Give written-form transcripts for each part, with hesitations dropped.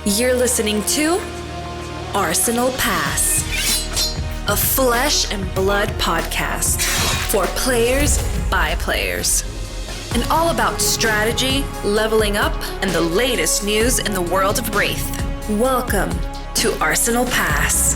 You're listening to Arsenal Pass, a flesh and blood podcast for players by players, and all about strategy, leveling up, and the latest news in the world of Wraith. Welcome to Arsenal Pass.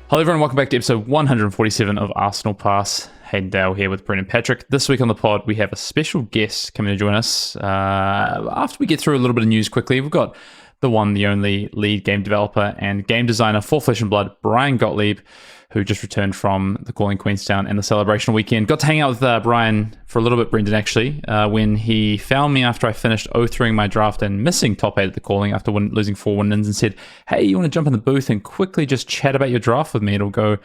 Hello everyone, welcome back to episode 147 of Arsenal Pass. Hayden Dale here with Brendan Patrick. This week on the pod, we have a special guest coming to join us. After we get through a little bit of news quickly, we've got the one, the only lead game developer and game designer for Flesh and Blood, Bryan Gottlieb, who just returned from the Calling Queenstown and the celebration weekend. Got to hang out with Bryan for a little bit, Brendan, actually, when he found me after I finished 0-3ing my draft and missing top 8 at the Calling after losing 4 win-ins, and said, hey, you want to jump in the booth and quickly just chat about your draft with me? It'll go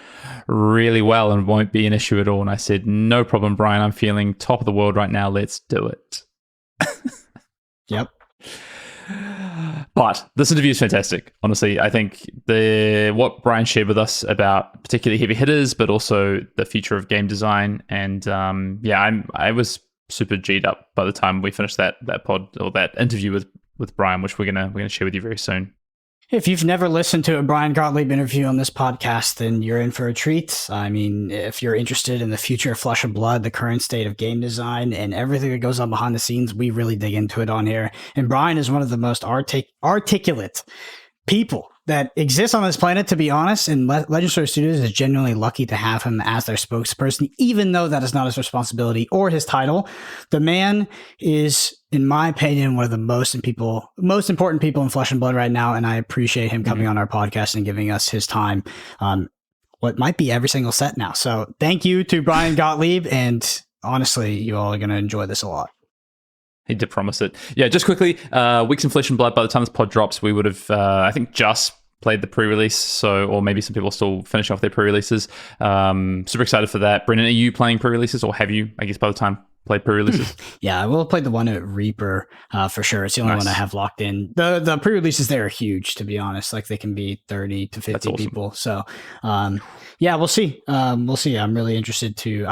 really well and won't be an issue at all. And I said, no problem, Bryan. I'm feeling top of the world right now. Let's do it. Yep. But this interview is fantastic. Honestly, I think what Bryan shared with us about particularly heavy hitters, but also the future of game design, and I was super G'd up by the time we finished that pod or that interview with Bryan, which we're gonna share with you very soon. If you've never listened to a Bryan Gottlieb interview on this podcast, then you're in for a treat. I mean, if you're interested in the future of Flesh and Blood, the current state of game design, and everything that goes on behind the scenes, we really dig into it on here. And Bryan is one of the most articulate people that exists on this planet, to be honest, and Legend Story Studios is genuinely lucky to have him as their spokesperson, even though that is not his responsibility or his title. The man is, in my opinion, one of the most important people in Flesh and Blood right now, and I appreciate him coming on our podcast and giving us his time. What might be every single set now. So thank you to Bryan Gottlieb, and honestly, you all are going to enjoy this a lot. He did promise it. Yeah, just quickly, Weeks in Flesh and Blood, by the time this pod drops, we would have, I think, just played the pre-release, or maybe some people are still finishing off their pre-releases. Super excited for that. Brendan, are you playing pre-releases, or have you, I guess, by the time played pre-releases? Yeah, I will play the one at Reaper for sure. It's the only one I have locked in. The pre-releases there are huge, to be honest. Like, they can be 30 to 50 awesome. People. So yeah, we'll see. We'll see. I'm really interested to.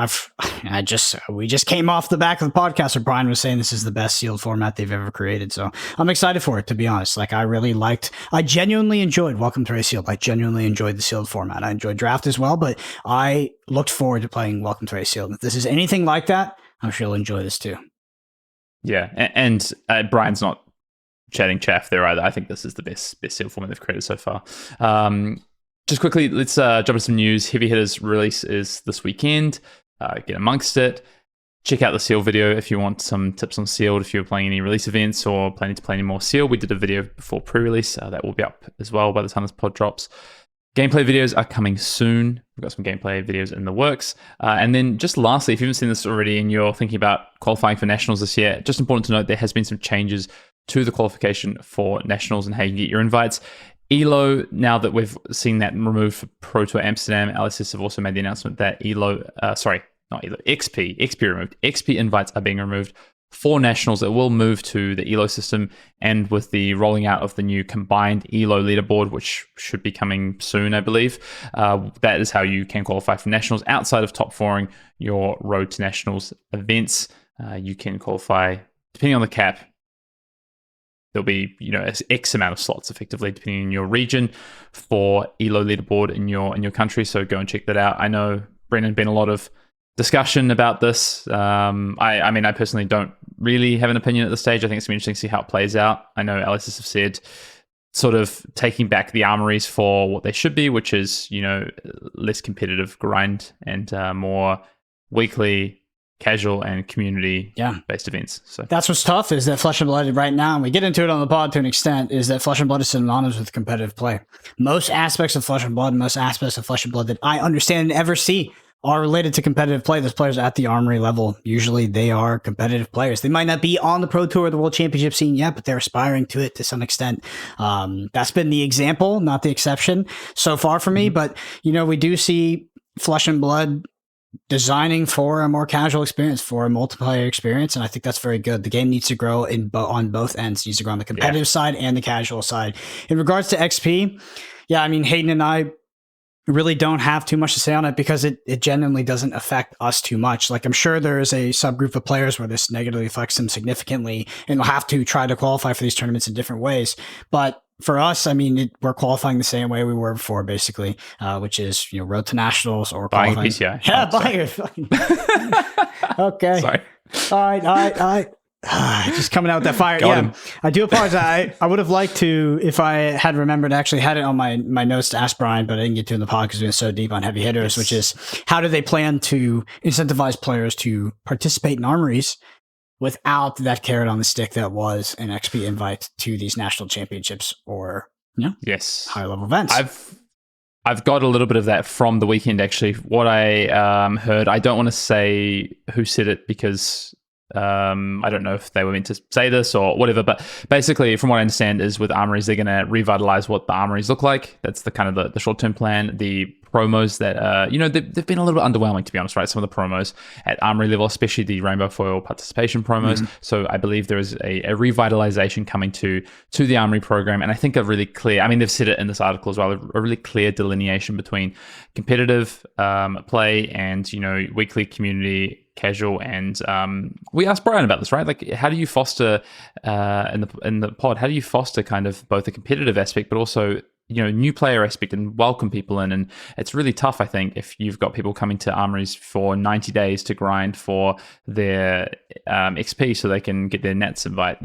We just came off the back of the podcast where Bryan was saying this is the best sealed format they've ever created. So I'm excited for it, to be honest. Like, I genuinely enjoyed Welcome to Race Sealed. I genuinely enjoyed the sealed format. I enjoyed Draft as well, but I looked forward to playing Welcome to Race Sealed. If this is anything like that, I'm sure you'll enjoy this too. Yeah, and Bryan's not chatting chaff there either. I think this is the best sealed format they've created so far. Just quickly, let's jump into some news. Heavy Hitters release is this weekend. Get amongst it. Check out the Seal video if you want some tips on Sealed, if you're playing any release events or planning to play any more Seal. We did a video before pre-release. That will be up as well by the time this pod drops. Gameplay videos are coming soon. We've got some gameplay videos in the works. And then just lastly, if you haven't seen this already and you're thinking about qualifying for Nationals this year, just important to note there has been some changes to the qualification for Nationals and how you can get your invites. ELO, now that we've seen that removed for Pro Tour Amsterdam, LSS have also made the announcement that XP removed. XP invites are being removed for Nationals. It will move to the ELO system, and with the rolling out of the new combined ELO leaderboard, which should be coming soon, I believe, that is how you can qualify for Nationals. Outside of top fouring your Road to Nationals events, you can qualify, depending on the cap, there'll be, X amount of slots effectively, depending on your region, for ELO leaderboard in your country. So go and check that out. I know, Brendan, been a lot of discussion about this. I personally don't really have an opinion at this stage. I think it's going to be interesting to see how it plays out. I know LSS have said sort of taking back the armories for what they should be, which is, less competitive grind and more weekly casual and community-based events. So that's what's tough, is that Flesh and Blood right now, and we get into it on the pod to an extent, is that Flesh and Blood is synonymous with competitive play. Most aspects of Flesh and Blood that I understand and ever see are related to competitive play. Those players at the armory level, usually they are competitive players. They might not be on the Pro Tour or the World Championship scene yet, but they're aspiring to it to some extent. That's been the example, not the exception so far for me. But, we do see Flesh and Blood designing for a more casual experience, for a multiplayer experience, and I think that's very good. The game needs to grow on both ends. It needs to grow on the competitive side and the casual side. In regards to XP, Hayden and I really don't have too much to say on it because it genuinely doesn't affect us too much. Like, I'm sure there is a subgroup of players where this negatively affects them significantly and they'll have to try to qualify for these tournaments in different ways. But for us, I mean, we're qualifying the same way we were before, basically, which is, road to nationals or buying qualifying. PCI. Yeah, buying it. Okay. Sorry. All right. Just coming out with that fire. Got him. I do apologize. I would have liked to, if I had remembered, actually had it on my notes to ask Bryan, but I didn't get to in the pod because we were so deep on heavy hitters, which is how do they plan to incentivize players to participate in armories without that carrot on the stick that was an XP invite to these national championships or yes, higher level events. I've got a little bit of that from the weekend, actually. What I heard, I don't want to say who said it because I don't know if they were meant to say this or whatever, but basically, from what I understand, is with armories, they're going to revitalize what the armories look like. That's the kind of the short-term plan. The promos that, they've been a little bit underwhelming, to be honest, right? Some of the promos at armory level, especially the Rainbow Foil participation promos. Mm-hmm. So I believe there is a revitalization coming to the armory program. And I think a really clear, I mean, they've said it in this article as well, a really clear delineation between competitive play and, weekly community casual. And we asked Bryan about this, right? Like, how do you foster in the pod, how do you foster kind of both a competitive aspect, but also new player aspect and welcome people in? And it's really tough, I think, if you've got people coming to armories for 90 days to grind for their XP so they can get their Nats invite.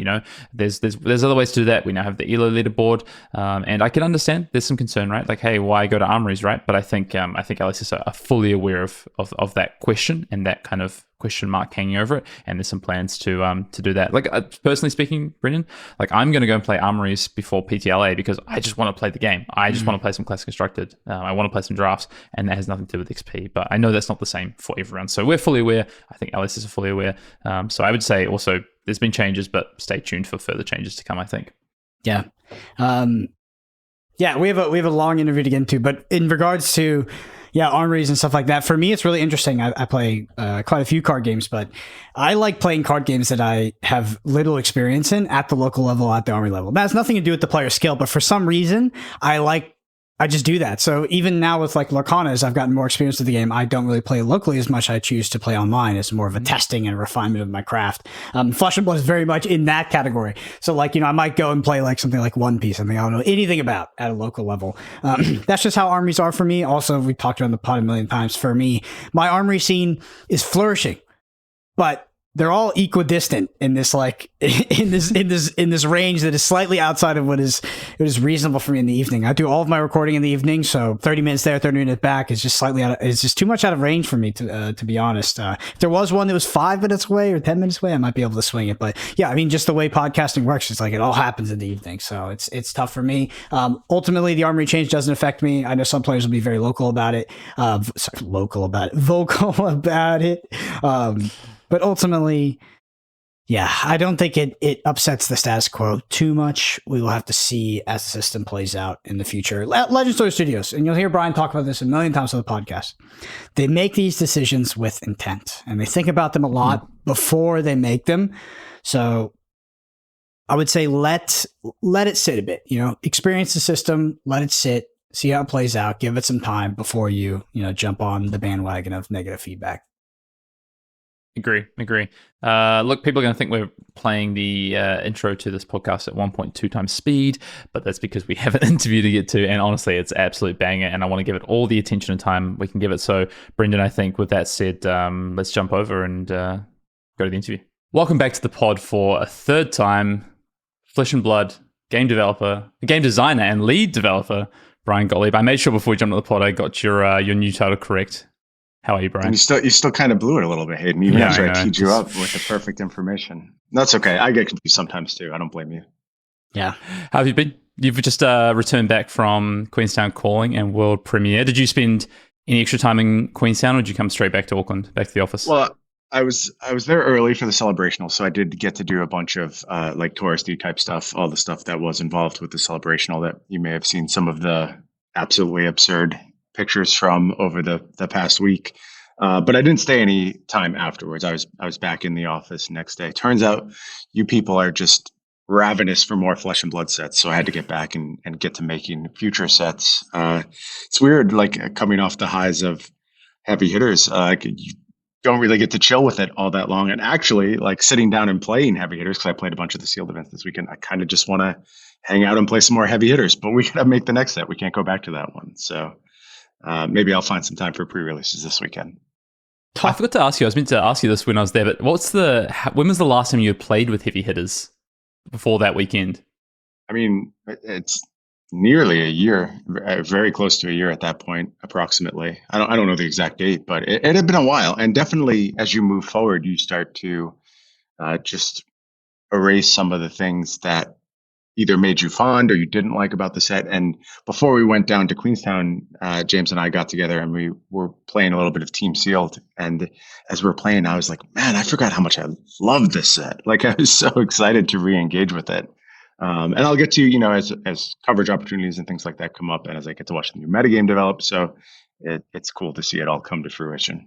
There's other ways to do that. We now have the ELO leaderboard, and I can understand there's some concern, right? Like, hey, why go to armories, right? But I think LSS are fully aware of that question and that kind of question mark hanging over it, and there's some plans to do that. Like, personally speaking, Brendan, like, I'm going to go and play armories before PTLA because I just want to play the game. I just want to play some Classic Constructed. I want to play some drafts, and that has nothing to do with XP. But I know that's not the same for everyone, so we're fully aware. I think LSS are fully aware. So I would say also there's been changes, but stay tuned for further changes to come, I think. Yeah. We have a long interview to get into, but in regards to armories and stuff like that, for me, it's really interesting. I play quite a few card games, but I like playing card games that I have little experience in at the local level, at the armory level. That has nothing to do with the player skill, but for some reason, I just do that. So even now with like Lorcana, as I've gotten more experience with the game, I don't really play locally as much. I choose to play online. It's more of a testing and refinement of my craft. Flesh and Blood is very much in that category. So like, I might go and play like something like One Piece, something I don't know anything about at a local level. That's just how armories are for me. Also, we talked about the pod a million times. For me, my armory scene is flourishing, but they're all equidistant in this in this range that is slightly outside of what is reasonable for me in the evening. I do all of my recording in the evening, so 30 minutes there, 30 minutes back is just it's just too much out of range for me to be honest. If there was one that was 5 minutes away or 10 minutes away, I might be able to swing it. But yeah, I mean, just the way podcasting works, it's like it all happens in the evening, so it's tough for me. Ultimately, the armory change doesn't affect me. I know some players will be very vocal about it. But ultimately, I don't think it upsets the status quo too much. We will have to see as the system plays out in the future. Legend Story Studios, and you'll hear Bryan talk about this a million times on the podcast. They make these decisions with intent, and they think about them a lot before they make them. So I would say let it sit a bit. Experience the system, let it sit, see how it plays out, give it some time before you jump on the bandwagon of negative feedback. Agree. Look, people are going to think we're playing the intro to this podcast at 1.2 times speed, but that's because we have an interview to get to, and honestly, it's absolute banger, and I want to give it all the attention and time we can give it. So, Brendan, I think with that said, let's jump over and go to the interview. Welcome back to the pod for a third time. Flesh and Blood game designer, and lead developer, Bryan Gottlieb. I made sure before we jumped on the pod, I got your new title correct. How are you, Bryan? And you still kind of blew it a little bit, Hayden, even after I teed you up with the perfect information. That's okay. I get confused sometimes too. I don't blame you. Yeah. How have you been? You've just returned back from Queenstown Calling and World Premiere. Did you spend any extra time in Queenstown, or did you come straight back to Auckland, back to the office? Well, I was there early for the celebrational, so I did get to do a bunch of like touristy type stuff, all the stuff that was involved with the celebrational that you may have seen some of the absolutely absurd pictures from over the past week. But I didn't stay any time afterwards. I was back in the office next day. Turns out you people are just ravenous for more Flesh and Blood sets, so I had to get back and get to making future sets. It's weird, like coming off the highs of heavy hitters. You don't really get to chill with it all that long. And actually, like sitting down and playing heavy hitters, because I played a bunch of the sealed events this weekend, I kind of just want to hang out and play some more heavy hitters. But we gotta make the next set. We can't go back to that one. So maybe I'll find some time for pre-releases this weekend. I forgot to ask you. I was meant to ask you this when I was there, but when was the last time you played with heavy hitters before that weekend? I mean, it's nearly a year, very close to a year at that point, approximately. I don't know the exact date, but it had been a while. And definitely, as you move forward, you start to just erase some of the things that either made you fond or you didn't like about the set. And before we went down to Queenstown, James and I got together and we were playing a little bit of Team Sealed. And as we're playing, I was like, man, I forgot how much I loved this set. Like, I was so excited to re-engage with it. And I'll get to, as coverage opportunities and things like that come up and as I get to watch the new metagame develop. So it's cool to see it all come to fruition.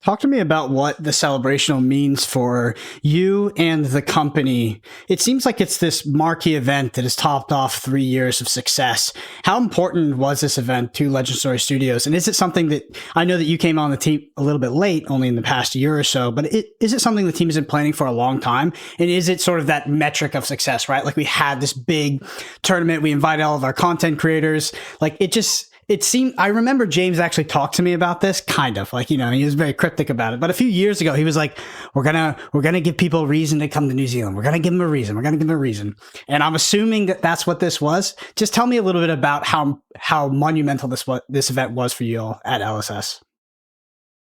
Talk to me about what the Celebrational means for you and the company. It seems like it's this marquee event that has topped off 3 years of success. How important was this event to Legend Story Studios? And is it something that, I know that you came on the team a little bit late, only in the past year or so, but is it something the team has been planning for a long time? And is it sort of that metric of success, right? Like we had this big tournament, we invited all of our content creators. Like it seemed, I remember James actually talked to me about this, kind of like, he was very cryptic about it. But a few years ago, he was like, we're going to give people a reason to come to New Zealand. We're going to give them a reason. We're going to give them a reason. And I'm assuming that that's what this was. Just tell me a little bit about how monumental this event was for you all at LSS.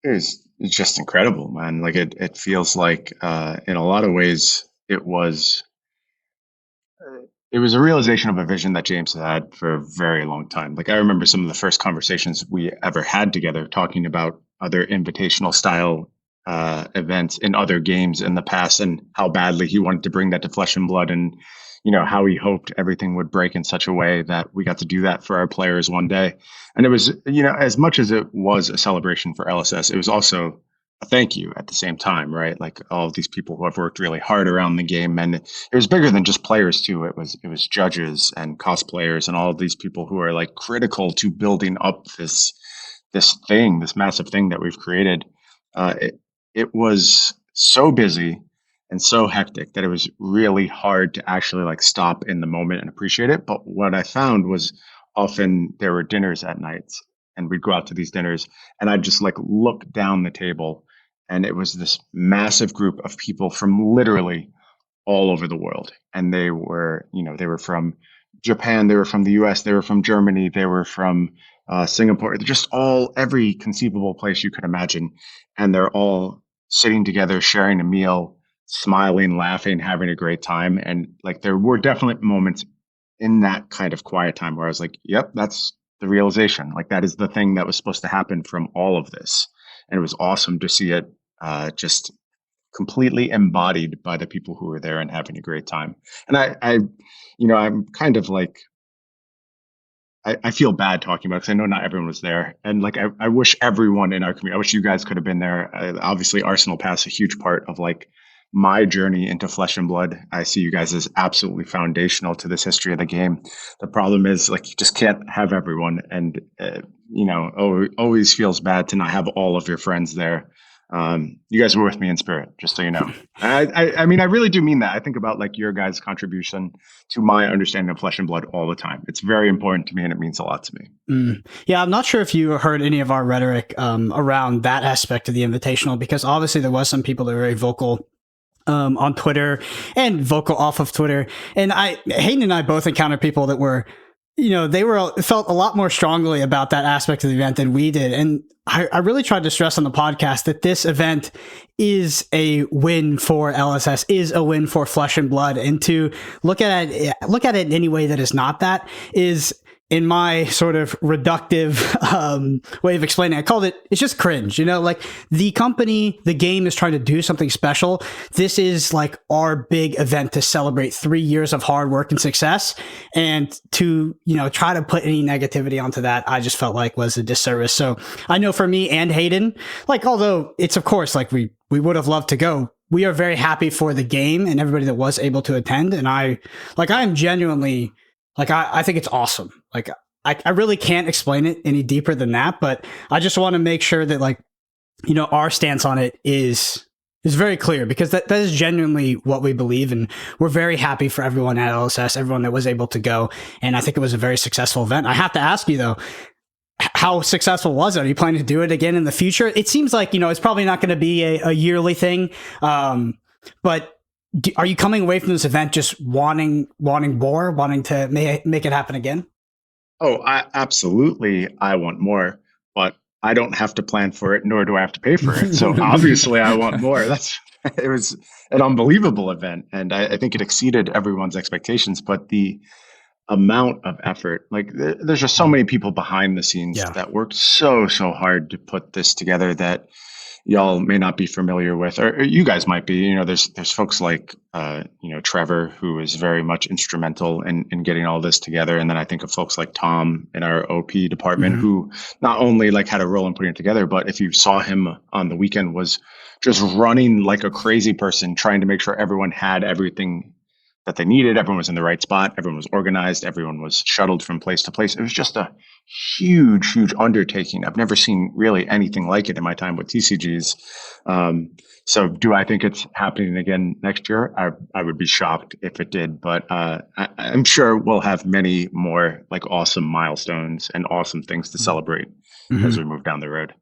It's just incredible, man. Like it feels like, in a lot of ways, it was a realization of a vision that James had for a very long time. Like I remember some of the first conversations we ever had together talking about other invitational style events in other games in the past and how badly he wanted to bring that to Flesh and Blood and, how he hoped everything would break in such a way that we got to do that for our players one day. And it was, as much as it was a celebration for LSS, it was also a thank you at the same time, right? Like all of these people who have worked really hard around the game, and it was bigger than just players too. It was judges and cosplayers and all of these people who are like critical to building up this massive thing that we've created. It was so busy and so hectic that it was really hard to actually like stop in the moment and appreciate it. But what I found was often there were dinners at nights and we'd go out to these dinners and I'd just like look down the table. And it was this massive group of people from literally all over the world. And they were from Japan, they were from the US, they were from Germany, they were from Singapore, just every conceivable place you could imagine. And they're all sitting together, sharing a meal, smiling, laughing, having a great time. And like there were definite moments in that kind of quiet time where I was like, yep, that's the realization. Like that is the thing that was supposed to happen from all of this. And it was awesome to see it just completely embodied by the people who were there and having a great time. And I'm kind of like, I feel bad talking about it because I know not everyone was there. And like, I wish everyone in our community, I wish you guys could have been there. Obviously, Arsenal Pass, a huge part of like my journey into Flesh and Blood. I see you guys as absolutely foundational to this history of the game. The problem is like, you just can't have everyone. And, always feels bad to not have all of your friends there. You guys were with me in spirit, just so you know. I mean, I really do mean that. I think about like your guys' contribution to my understanding of Flesh and Blood all the time. It's very important to me and it means a lot to me. Yeah, I'm not sure if you heard any of our rhetoric around that aspect of the Invitational, because obviously there was some people that were very vocal on Twitter and vocal off of Twitter. And Hayden and I both encountered people that were, they felt a lot more strongly about that aspect of the event than we did. And I really tried to stress on the podcast that this event is a win for LSS, is a win for Flesh and Blood. And to look at it in any way that is not that is, in my sort of reductive way of explaining, I called it's just cringe, like the company, the game is trying to do something special. This is like our big event to celebrate 3 years of hard work and success. And to, try to put any negativity onto that, I just felt like was a disservice. So I know for me and Hayden, like, although it's of course like we would have loved to go, we are very happy for the game and everybody that was able to attend. And I am genuinely I think it's awesome. Like I really can't explain it any deeper than that, but I just want to make sure that our stance on it is very clear, because that is genuinely what we believe. And we're very happy for everyone at LSS, everyone that was able to go. And I think it was a very successful event. I have to ask you though, how successful was it? Are you planning to do it again in the future? It seems like, it's probably not going to be a yearly thing. But are you coming away from this event just wanting more, wanting to make it happen again? Oh, absolutely. I want more, but I don't have to plan for it, nor do I have to pay for it. So obviously I want more. It was an unbelievable event. And I think it exceeded everyone's expectations, but the amount of effort, there's just so many people behind the scenes that worked so hard to put this together that y'all may not be familiar with, or you guys might be. There's folks like Trevor, who is very much instrumental in getting all this together, and then I think of folks like Tom in our OP department, who not only had a role in putting it together, but if you saw him on the weekend, was just running like a crazy person, trying to make sure everyone had everything that they needed. Everyone was in the right spot. Everyone was organized. Everyone was shuttled from place to place. It was just a huge undertaking. I've never seen really anything like it in my time with TCGs. So do I think it's happening again next year? I would be shocked if it did, but I'm sure we'll have many more awesome milestones and awesome things to celebrate as we move down the road.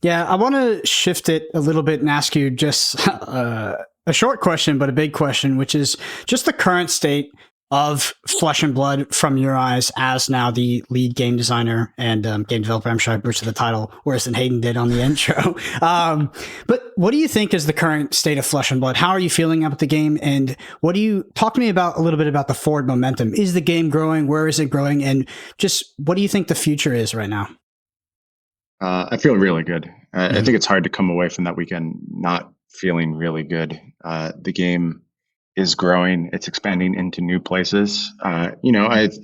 Yeah, I want to shift it a little bit and ask you just a short question, but a big question, which is just the current state of Flesh and Blood from your eyes as now the lead game designer and game developer. I'm sure I butchered the title worse than Hayden did on the intro. But what do you think is the current state of Flesh and Blood? How are you feeling about the game? And talk to me about a little bit about the forward momentum. Is the game growing? Where is it growing? And just what do you think the future is right now? I feel really good. I think it's hard to come away from that weekend not feeling really good. The game is growing. It's expanding into new places. I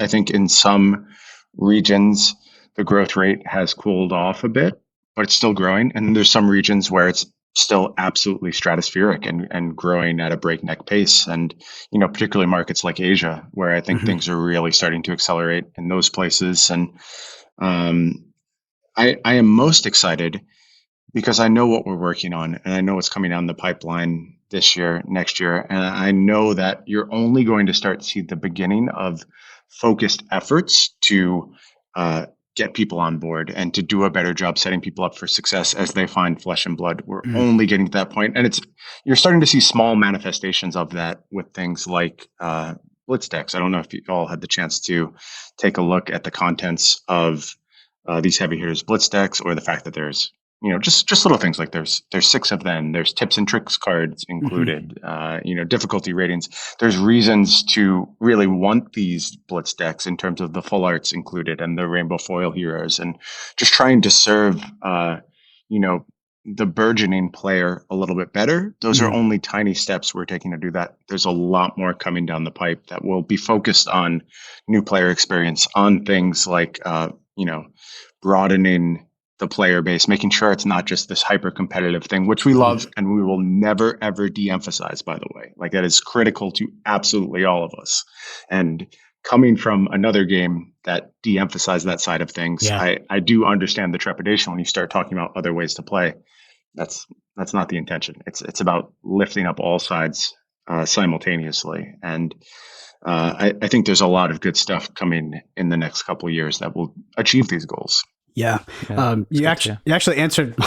think in some regions, the growth rate has cooled off a bit, but it's still growing. And there's some regions where it's still absolutely stratospheric and growing at a breakneck pace. And, particularly markets like Asia, where I think things are really starting to accelerate in those places. And I am most excited because I know what we're working on and I know what's coming down the pipeline this year, next year. And I know that you're only going to start to see the beginning of focused efforts to get people on board and to do a better job setting people up for success as they find Flesh and Blood. We're only getting to that point. And you're starting to see small manifestations of that with things like Blitz decks. I don't know if you all had the chance to take a look at the contents of these heavy hitters Blitz decks, or the fact that there's just little things like there's 6 of them. There's tips and tricks cards included. Difficulty ratings. There's reasons to really want these Blitz decks in terms of the full arts included and the rainbow foil heroes, and just trying to serve the burgeoning player a little bit better. Those are only tiny steps we're taking to do that. There's a lot more coming down the pipe that will be focused on new player experience, on things like broadening the player base, making sure it's not just this hyper competitive thing, which we love and we will never ever de-emphasize, by the way. That is critical to absolutely all of us. And coming from another game that de-emphasized that side of things, I do understand the trepidation when you start talking about other ways to play. That's not the intention. It's about lifting up all sides simultaneously. And I think there's a lot of good stuff coming in the next couple of years that will achieve these goals. Yeah. You actually answered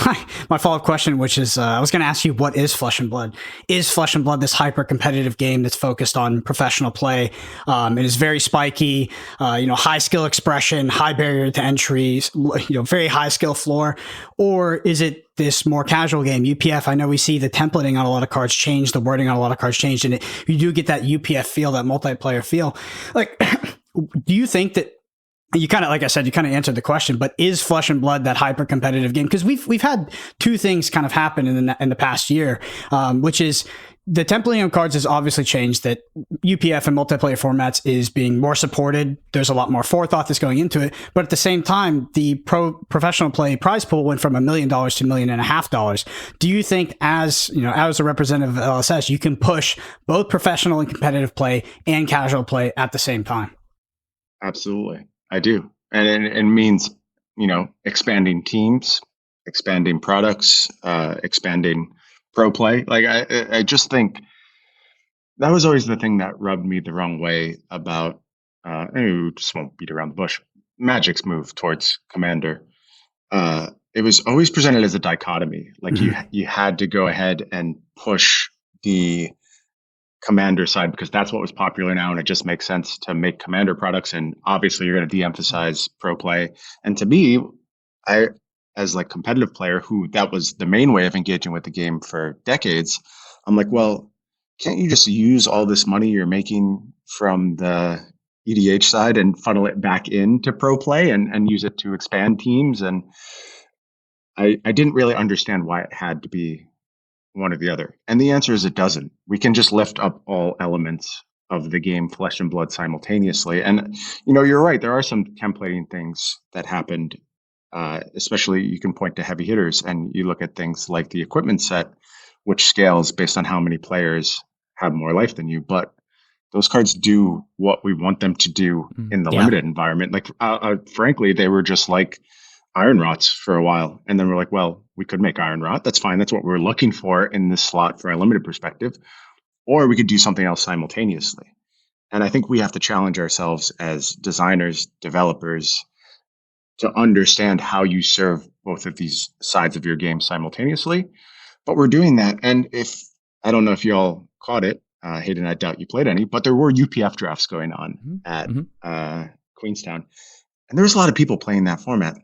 my follow-up question, which is I was going to ask you, what is Flesh and Blood? Is Flesh and Blood this hyper-competitive game that's focused on professional play? It is very spiky, high skill expression, high barrier to entry, very high skill floor? Or is it this more casual game? UPF, I know we see the templating on a lot of cards change, the wording on a lot of cards changed, and you do get that UPF feel, that multiplayer feel. Do you think that you kind of, like I said, you kind of answered the question, but is Flesh and Blood that hyper competitive game? Because we've had two things kind of happen in the past year, which is the templating of cards has obviously changed, that UPF and multiplayer formats is being more supported. There's a lot more forethought that's going into it. But at the same time, the professional play prize pool went from $1 million to $1.5 million. Do you think, as a representative of LSS, you can push both professional and competitive play and casual play at the same time? Absolutely. I do. And it means, expanding teams, expanding products, expanding pro play. Like I just think that was always the thing that rubbed me the wrong way about, we just won't beat around the bush, Magic's move towards Commander. It was always presented as a dichotomy. Like you had to go ahead and push the Commander side because that's what was popular now, and it just makes sense to make Commander products. And obviously, you're going to de-emphasize pro play. And to me, as like competitive player, who that was the main way of engaging with the game for decades, I'm like, well, can't you just use all this money you're making from the EDH side and funnel it back into pro play and use it to expand teams? And I didn't really understand why it had to be one or the other. And the answer is it doesn't. We can just lift up all elements of the game, flesh and blood, simultaneously. And, you're right. There are some templating things that happened. Especially you can point to heavy hitters and you look at things like the equipment set, which scales based on how many players have more life than you. But those cards do what we want them to do in the limited environment. Like, frankly, they were just like Iron Rots for a while. And then we're like, well, we could make Iron Rot. That's fine. That's what we're looking for in this slot for a limited perspective. Or we could do something else simultaneously. And I think we have to challenge ourselves as designers, developers, to understand how you serve both of these sides of your game simultaneously. But we're doing that. And I don't know if you all caught it, Hayden, I doubt you played any, but there were UPF drafts going on at Queenstown. And there was a lot of people playing that format.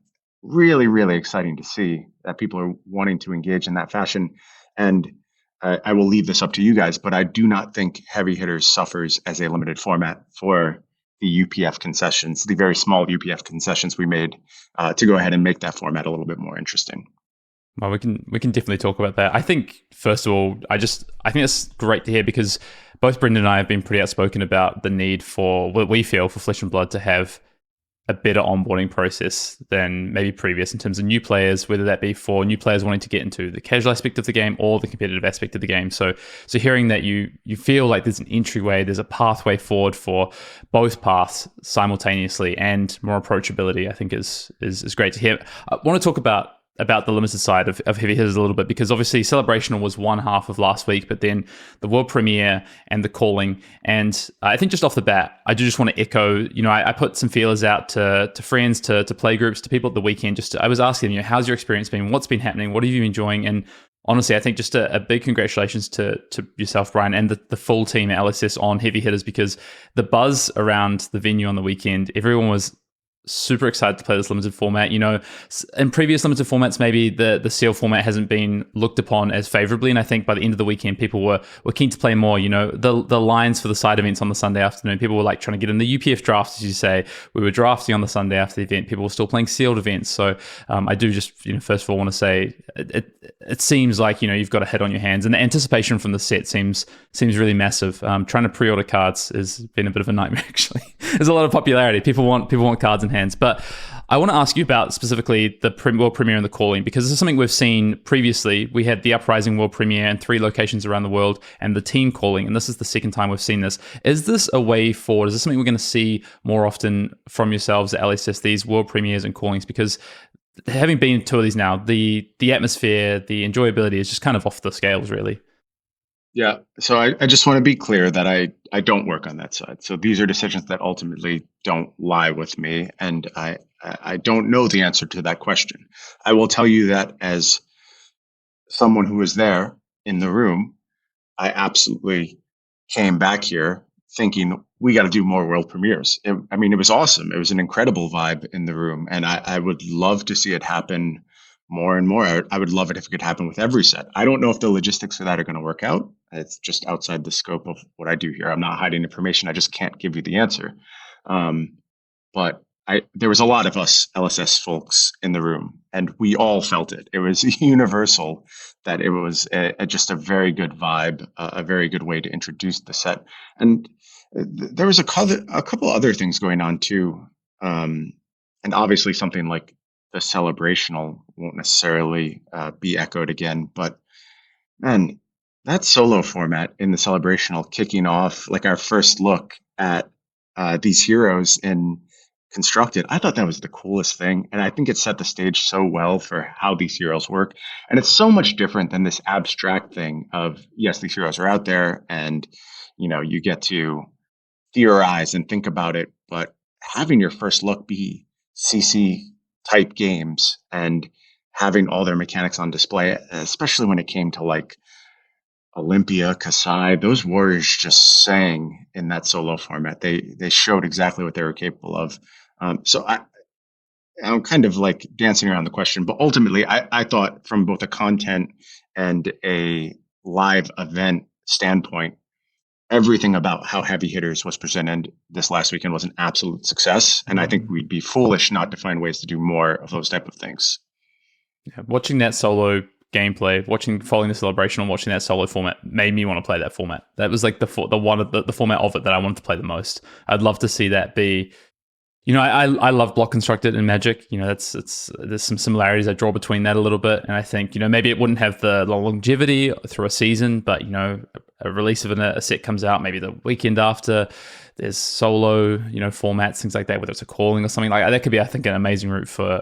Really, really exciting to see that people are wanting to engage in that fashion. And I will leave this up to you guys, but I do not think Heavy Hitters suffers as a limited format for the UPF concessions, the very small UPF concessions we made to go ahead and make that format a little bit more interesting. Well, we can definitely talk about that. I think, first of all, I think it's great to hear because both Brendan and I have been pretty outspoken about the need for what we feel for Flesh and Blood to have a better onboarding process than maybe previous in terms of new players, whether that be for new players wanting to get into the casual aspect of the game or the competitive aspect of the game. So hearing that you feel like there's an entryway, there's a pathway forward for both paths simultaneously and more approachability, I think is great to hear. I want to talk about the limited side of Heavy Hitters a little bit, because obviously Celebrational was one half of last week, but then the world premiere and the calling. And I think just off the bat, I do just want to echo, I put some feelers out to friends, to play groups, to people at the weekend. I was asking them, how's your experience been? What's been happening? What have you been enjoying? And honestly, I think just a big congratulations to yourself, Bryan, and the full team at LSS on Heavy Hitters, because the buzz around the venue on the weekend, everyone was super excited to play this limited format. In previous limited formats, maybe the seal format hasn't been looked upon as favorably, and I think by the end of the weekend, people were keen to play more. The lines for the side events on the Sunday afternoon, people were like trying to get in the UPF drafts, as you say. We were drafting on the Sunday after the event. People were still playing sealed events. So I do just, first of all, want to say it seems like you've got a hit on your hands, and the anticipation from the set seems really massive. Trying to pre-order cards has been a bit of a nightmare. Actually, there's a lot of popularity. People want cards in hands. But I want to ask you about specifically the world premiere and the calling, because this is something we've seen previously. We had the Uprising world premiere in 3 locations around the world and the team calling, and this is the second time we've seen this. Is this a way forward? Is this something we're going to see more often from yourselves at LSS, these world premieres and callings? Because having been to 2 of these now, the atmosphere, the enjoyability is just kind of off the scales, really. Yeah. So I just want to be clear that I don't work on that side. So these are decisions that ultimately don't lie with me. And I don't know the answer to that question. I will tell you that as someone who was there in the room, I absolutely came back here thinking we got to do more world premieres. It was awesome. It was an incredible vibe in the room. And I would love to see it happen more and more. I would love it if it could happen with every set. I don't know if the logistics for that are going to work out. It's just outside the scope of what I do here. I'm not hiding information. I just can't give you the answer. But there was a lot of us LSS folks in the room, and we all felt it. It was universal that it was just a very good vibe, a very good way to introduce the set. And there was a couple other things going on too. And obviously something like the celebrational won't necessarily be echoed again, but man, that solo format in the celebrational kicking off like our first look at these heroes in Constructed, I thought that was the coolest thing. And I think it set the stage so well for how these heroes work. And it's so much different than this abstract thing of, yes, these heroes are out there and, you get to theorize and think about it. But having your first look be CC type games and having all their mechanics on display, especially when it came to like Olympia, Kasai, those warriors just sang in that solo format. They showed exactly what they were capable of. So I'm kind of like dancing around the question, but ultimately I thought from both a content and a live event standpoint, everything about how Heavy Hitters was presented this last weekend was an absolute success. And I think we'd be foolish not to find ways to do more of those type of things. Yeah, watching that solo gameplay, following the celebration and watching that solo format made me want to play that format. That was like the format of it that I wanted to play the most. I'd love to see that be. I love block constructed in Magic. There's some similarities I draw between that a little bit, and I think maybe it wouldn't have the longevity through a season, but a release of a set comes out maybe the weekend after. There's solo formats, things like that, whether it's a calling or something like that. That could be, I think, an amazing route for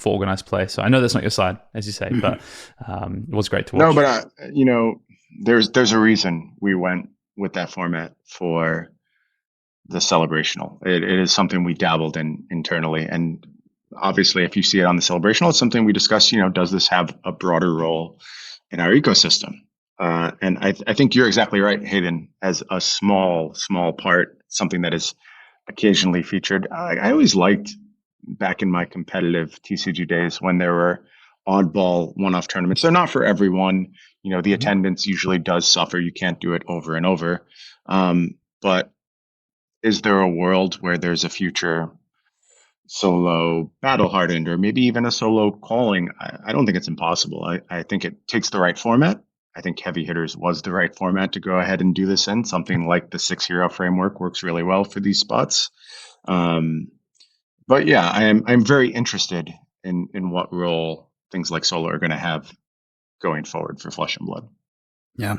organized play. So I know that's not your side, as you say, but it was great to watch. No, but there's a reason we went with that format for the celebrational. It is something we dabbled in internally, and obviously, if you see it on the celebrational, it's something we discuss. Does this have a broader role in our ecosystem? And I think you're exactly right, Hayden. As a small part, something that is occasionally featured. I always liked back in my competitive TCG days when there were oddball one-off tournaments. They're not for everyone. The attendance usually does suffer. You can't do it over and over. But is there a world where there's a future solo battle hardened or maybe even a solo calling? I don't think it's impossible. I think it takes the right format. I think Heavy Hitters was the right format to go ahead and do this in. Something like the 6-hero framework works really well for these spots. But yeah, I'm very interested in what role things like solo are going to have going forward for Flesh and Blood. Yeah.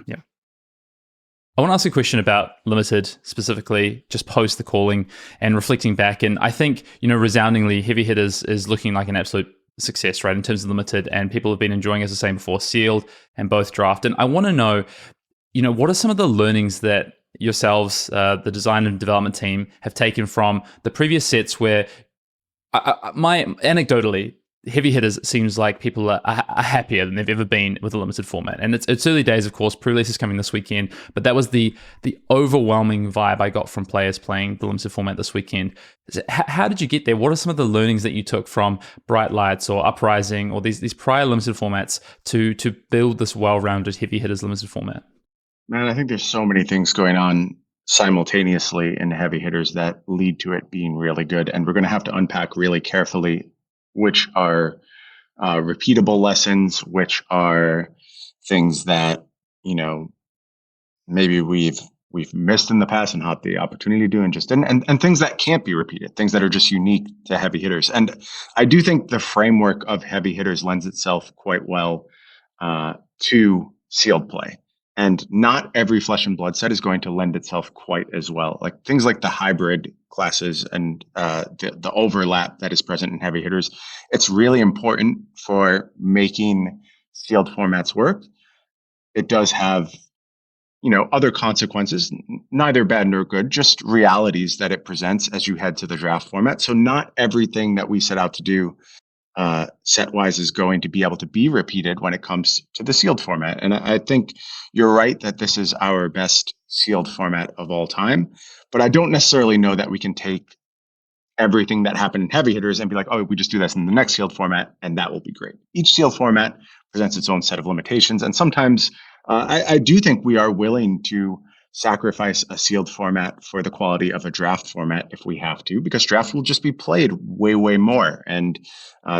I want to ask a question about Limited, specifically just post the calling and reflecting back. And I think, resoundingly, Heavy Hitters is looking like an absolute success, right, in terms of Limited. And people have been enjoying, as I was saying before, Sealed and both Draft. And I want to know, what are some of the learnings that yourselves, the design and development team, have taken from the previous sets where, anecdotally, Heavy Hitters seems like people are happier than they've ever been with a limited format. And it's early days, of course. Prerelease is coming this weekend, but that was the overwhelming vibe I got from players playing the limited format this weekend. How did you get there? What are some of the learnings that you took from Bright Lights or Uprising or these prior limited formats to build this well-rounded Heavy Hitters limited format? Man, I think there's so many things going on simultaneously in Heavy Hitters that lead to it being really good. And we're going to have to unpack really carefully which are repeatable lessons, which are things that, maybe we've missed in the past and had the opportunity to do and just didn't, and things that can't be repeated, things that are just unique to Heavy Hitters. And I do think the framework of Heavy Hitters lends itself quite well to sealed play. And not every Flesh and Blood set is going to lend itself quite as well. Like things like the hybrid classes and the overlap that is present in Heavy Hitters, it's really important for making sealed formats work. It does have, other consequences, neither bad nor good, just realities that it presents as you head to the draft format. So not everything that we set out to do set-wise is going to be able to be repeated when it comes to the sealed format. And I think you're right that this is our best sealed format of all time, but I don't necessarily know that we can take everything that happened in Heavy Hitters and be like, oh, we just do this in the next sealed format and that will be great. Each sealed format presents its own set of limitations. And sometimes I do think we are willing to sacrifice a sealed format for the quality of a draft format if we have to, because draft will just be played way, way more. And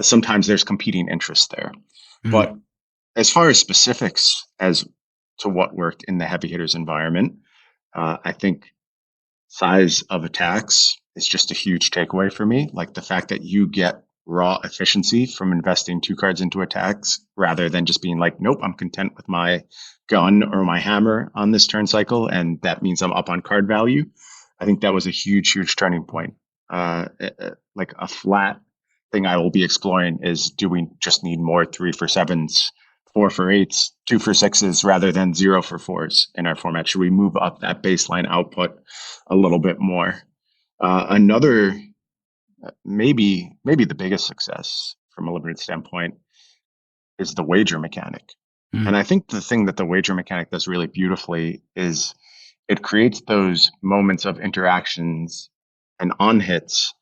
sometimes there's competing interest there. Mm-hmm. But as far as specifics as to what worked in the heavy hitters environment, I think size of attacks is just a huge takeaway for me. Like the fact that you get raw efficiency from investing 2 cards into attacks rather than just being like, nope, I'm content with my gun or my hammer on this turn cycle, and that means I'm up on card value. I think that was a huge, huge turning point. Like a flat thing I will be exploring is, do we just need more 3 for 7s, 4 for 8s, 2 for 6s rather than 0 for 4s in our format? Should we move up that baseline output a little bit more? Another, maybe the biggest success from a limited standpoint is the wager mechanic. Mm-hmm. And I think the thing that the wager mechanic does really beautifully is it creates those moments of interactions and on hits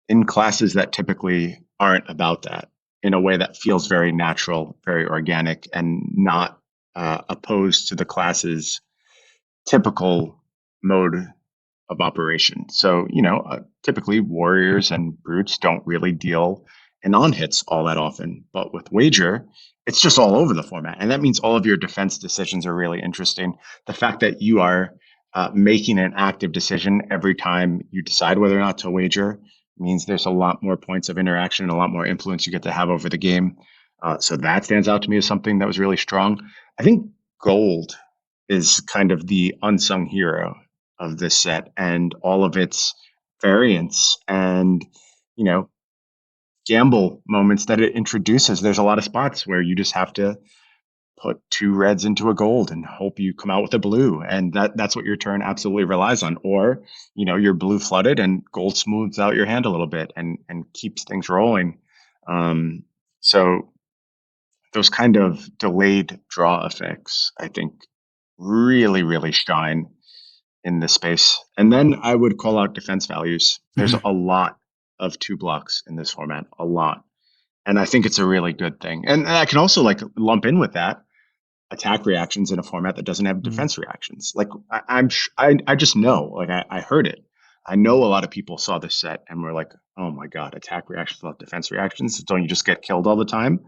in classes that typically aren't about that, in a way that feels very natural, very organic, and not opposed to the class's typical mode of operation. So, typically warriors and brutes don't really deal in on hits all that often, but with wager, it's just all over the format. And that means all of your defense decisions are really interesting. The fact that you are making an active decision every time you decide whether or not to wager means there's a lot more points of interaction and a lot more influence you get to have over the game. So that stands out to me as something that was really strong. I think gold is kind of the unsung hero of this set, and all of its variance and, gamble moments that it introduces. There's a lot of spots where you just have to put 2 reds into a gold and hope you come out with a blue. And that's what your turn absolutely relies on. Or, you're blue flooded and gold smooths out your hand a little bit and keeps things rolling. So those kind of delayed draw effects, I think, really, really shine in this space. And then I would call out defense values. There's a lot of 2 blocks in this format, a lot. And I think it's a really good thing. And I can also lump in with that attack reactions in a format that doesn't have defense reactions. Like I just know, I heard it. I know a lot of people saw this set and were like, oh my God, attack reactions without defense reactions. Don't you just get killed all the time?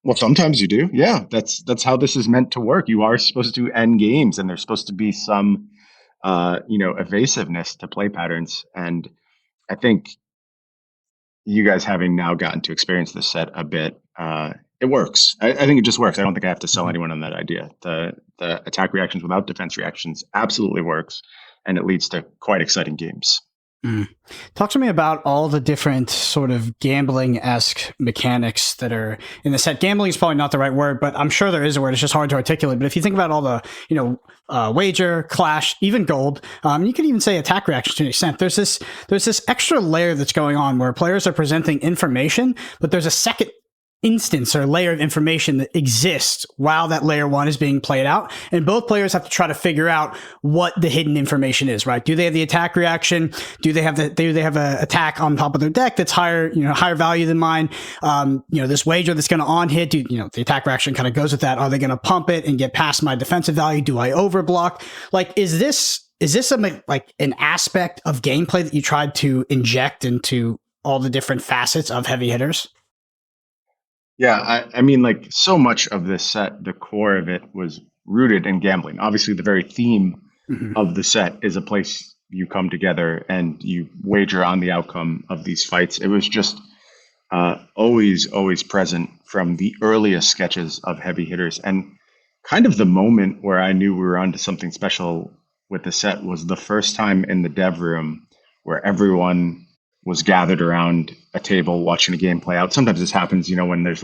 Well, sometimes you do. Yeah, that's how this is meant to work. You are supposed to end games, and there's supposed to be some evasiveness to play patterns. And I think you guys, having now gotten to experience this set a bit, it works. I think it just works. I don't think I have to sell anyone on that idea. The attack reactions without defense reactions absolutely works, and it leads to quite exciting games. Talk to me about all the different sort of gambling-esque mechanics that are in the set. Gambling is probably not the right word, but I'm sure there is a word. It's just hard to articulate. But if you think about all the, wager, clash, even gold, you could even say attack reactions to an extent. There's this extra layer that's going on where players are presenting information, but there's a second instance or layer of information that exists while that layer 1 is being played out, and both players have to try to figure out what the hidden information is. Right? Do they have the attack reaction? Do they have an attack on top of their deck that's higher value than mine? This wager that's going to on hit. The attack reaction kind of goes with that. Are they going to pump it and get past my defensive value? Do I overblock? Is this an aspect of gameplay that you tried to inject into all the different facets of heavy hitters? Yeah, I mean, so much of this set, the core of it was rooted in gambling. Obviously, the very theme of the set is a place you come together and you wager on the outcome of these fights. It was just always present from the earliest sketches of heavy hitters. And kind of the moment where I knew we were onto something special with the set was the first time in the dev room where everyone was gathered around a table watching a game play out. Sometimes this happens, when there's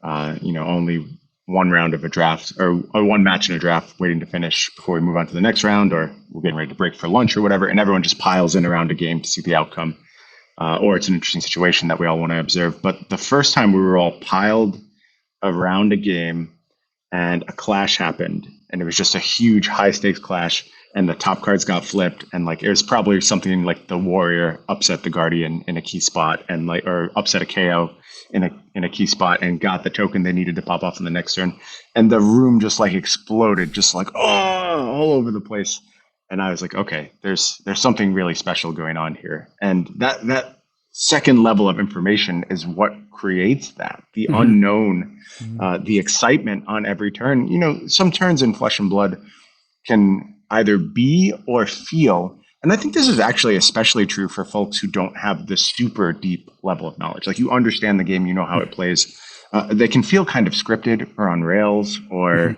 only one round of a draft or one match in a draft waiting to finish before we move on to the next round, or we're getting ready to break for lunch or whatever, and everyone just piles in around a game to see the outcome. Or it's an interesting situation that we all want to observe. But the first time we were all piled around a game and a clash happened, and it was just a huge high stakes clash, and the top cards got flipped, and it was probably something like the warrior upset the guardian in a key spot, and or upset a KO in a key spot and got the token they needed to pop off in the next turn, and the room just exploded, just all over the place. And I was like, okay, there's something really special going on here. And that second level of information is what creates that, the unknown, the excitement on every turn. You know, some turns in Flesh and Blood can either be or feel. And I think this is actually especially true for folks who don't have the super deep level of knowledge. Like, you understand the game, you know how it plays. They can feel kind of scripted or on rails or